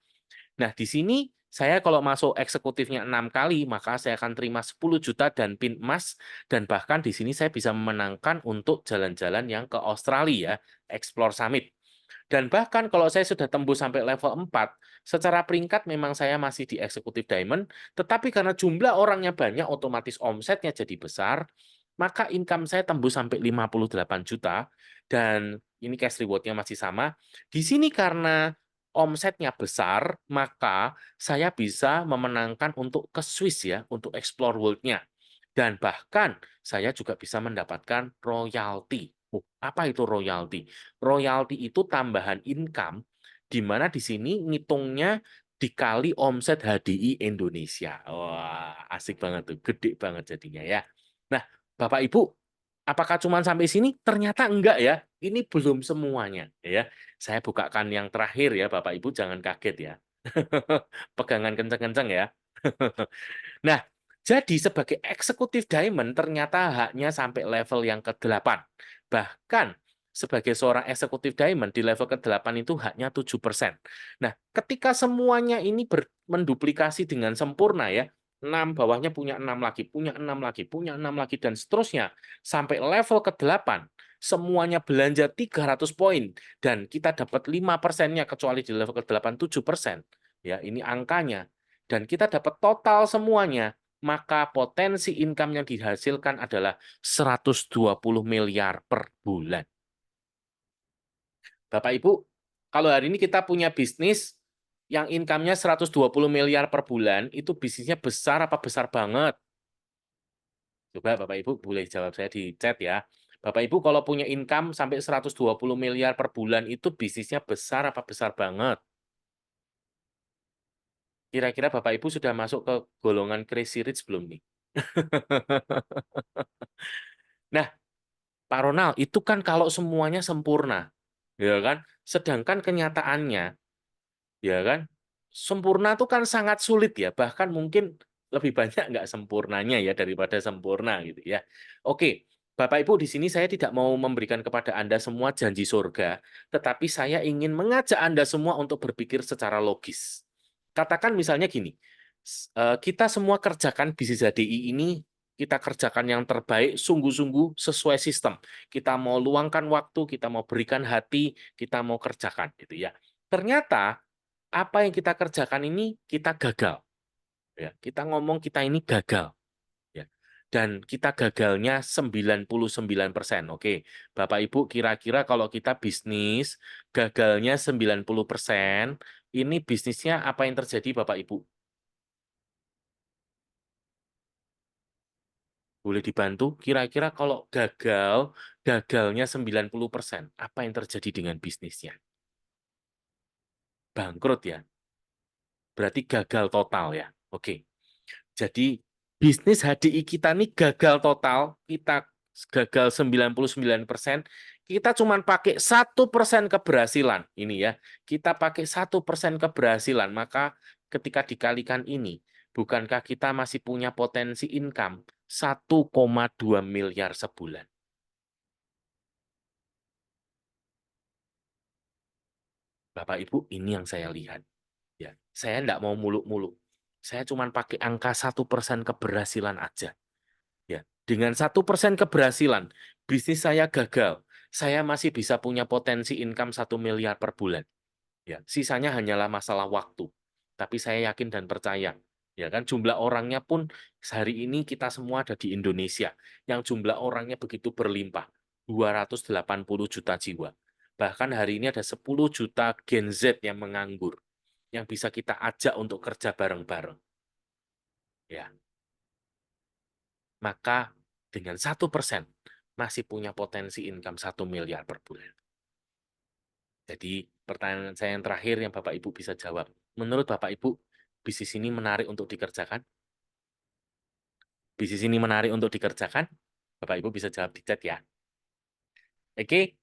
Nah, di sini saya kalau masuk eksekutifnya 6 kali, maka saya akan terima 10 juta dan pin emas, dan bahkan di sini saya bisa memenangkan untuk jalan-jalan yang ke Australia, Explore Summit. Dan bahkan kalau saya sudah tembus sampai level 4, secara peringkat memang saya masih di Executive Diamond, tetapi karena jumlah orangnya banyak, otomatis omsetnya jadi besar, maka income saya tembus sampai 58 juta, dan ini cash reward-nya masih sama. Di sini karena omsetnya besar, maka saya bisa memenangkan untuk ke Swiss ya, untuk explore world-nya. Dan bahkan saya juga bisa mendapatkan royalti. Apa itu royalti? Royalti itu tambahan income, di mana di sini ngitungnya dikali omset HDI Indonesia. Wah, asik banget tuh, gede banget jadinya ya. Nah, Bapak Ibu, apakah cuma sampai sini? Ternyata enggak ya. Ini belum semuanya ya. Saya bukakan yang terakhir ya, Bapak Ibu jangan kaget ya. Pegangan kenceng-kenceng ya. Nah, jadi sebagai eksekutif diamond ternyata haknya sampai level yang ke-8. Bahkan sebagai seorang eksekutif diamond di level ke-8 itu haknya 7%. Nah, ketika semuanya ini menduplikasi dengan sempurna ya, 6 bawahnya punya 6 lagi, punya 6 lagi, punya 6 lagi, dan seterusnya. Sampai level ke-8, semuanya belanja 300 poin, dan kita dapat 5%-nya, kecuali di level ke-8, 7%. Ya, ini angkanya. Dan kita dapat total semuanya, maka potensi income yang dihasilkan adalah 120 miliar per bulan. Bapak Ibu, kalau hari ini kita punya bisnis yang income-nya 120 miliar per bulan, itu bisnisnya besar apa besar banget? Coba Bapak Ibu boleh jawab saya di chat ya. Bapak Ibu kalau punya income sampai 120 miliar per bulan itu bisnisnya besar apa besar banget? Kira-kira Bapak Ibu sudah masuk ke golongan crazy rich belum nih? Nah, Pak Ronald, itu kan kalau semuanya sempurna, ya kan? Sedangkan kenyataannya, ya kan, sempurna itu kan sangat sulit ya, bahkan mungkin lebih banyak nggak sempurnanya ya daripada sempurna gitu ya. Oke, Bapak Ibu di sini saya tidak mau memberikan kepada Anda semua janji surga, tetapi saya ingin mengajak Anda semua untuk berpikir secara logis. Katakan misalnya gini, kita semua kerjakan bisnis HDI ini, kita kerjakan yang terbaik, sungguh-sungguh sesuai sistem. Kita mau luangkan waktu, kita mau berikan hati, kita mau kerjakan gitu ya. Ternyata apa yang kita kerjakan ini kita gagal. Ya, kita ngomong kita ini gagal. Ya. Dan kita gagalnya 99%. Oke, Bapak Ibu kira-kira kalau kita bisnis gagalnya 90%, ini bisnisnya apa yang terjadi Bapak Ibu? Boleh dibantu? Kira-kira kalau gagalnya 90%, apa yang terjadi dengan bisnisnya? Bangkrut ya? Berarti gagal total ya? Oke. Jadi bisnis HDI kita nih gagal total, kita gagal 99%, kita cuma pakai 1% keberhasilan. Ini ya, kita pakai 1% keberhasilan, maka ketika dikalikan ini, bukankah kita masih punya potensi income 1,2 miliar sebulan? Bapak Ibu, ini yang saya lihat. Ya, saya enggak mau muluk-muluk. Saya cuma pakai angka 1% keberhasilan aja. Ya, dengan 1% keberhasilan, bisnis saya gagal. Saya masih bisa punya potensi income 1 miliar per bulan. Ya, sisanya hanyalah masalah waktu. Tapi saya yakin dan percaya, ya kan jumlah orangnya pun hari ini kita semua ada di Indonesia, yang jumlah orangnya begitu berlimpah, 280 juta jiwa. Bahkan hari ini ada 10 juta Gen Z yang menganggur, yang bisa kita ajak untuk kerja bareng-bareng. Ya, maka dengan 1% masih punya potensi income 1 miliar per bulan. Jadi pertanyaan saya yang terakhir yang Bapak Ibu bisa jawab. Menurut Bapak Ibu, bisnis ini menarik untuk dikerjakan? Bisnis ini menarik untuk dikerjakan? Bapak Ibu bisa jawab di chat ya. Oke.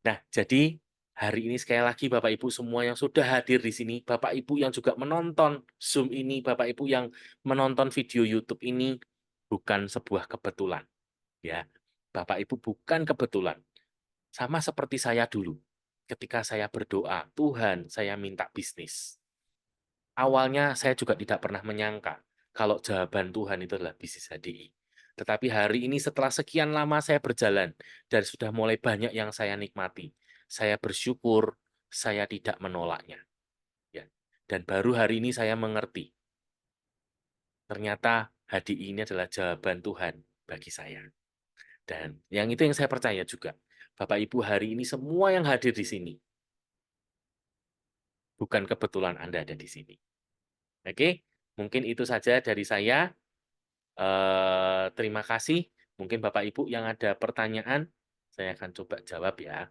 Nah, jadi hari ini sekali lagi Bapak Ibu semua yang sudah hadir di sini, Bapak Ibu yang juga menonton Zoom ini, Bapak Ibu yang menonton video YouTube ini bukan sebuah kebetulan, ya. Bapak Ibu bukan kebetulan. Sama seperti saya dulu. Ketika saya berdoa, Tuhan, saya minta bisnis. Awalnya saya juga tidak pernah menyangka kalau jawaban Tuhan itu adalah bisnis HDI. Tetapi hari ini setelah sekian lama saya berjalan dan sudah mulai banyak yang saya nikmati, saya bersyukur saya tidak menolaknya. Ya. Dan baru hari ini saya mengerti, ternyata HDI ini adalah jawaban Tuhan bagi saya. Dan yang itu yang saya percaya juga. Bapak Ibu hari ini semua yang hadir di sini, bukan kebetulan Anda ada di sini. Oke, mungkin itu saja dari saya. Terima kasih. Mungkin Bapak Ibu yang ada pertanyaan, saya akan coba jawab ya.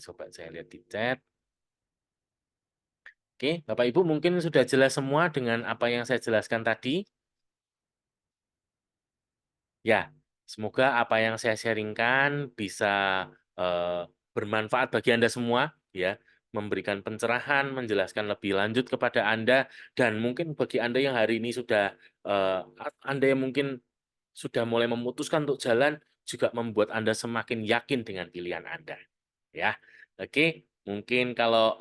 Coba saya lihat di chat. Oke, Bapak Ibu mungkin sudah jelas semua dengan apa yang saya jelaskan tadi. Ya, semoga apa yang saya sharingkan bisa eh, bermanfaat bagi Anda semua, ya, memberikan pencerahan, menjelaskan lebih lanjut kepada Anda, dan mungkin bagi Anda yang hari ini sudah, Anda yang mungkin sudah mulai memutuskan untuk jalan, juga membuat Anda semakin yakin dengan pilihan Anda. Ya, oke, mungkin kalau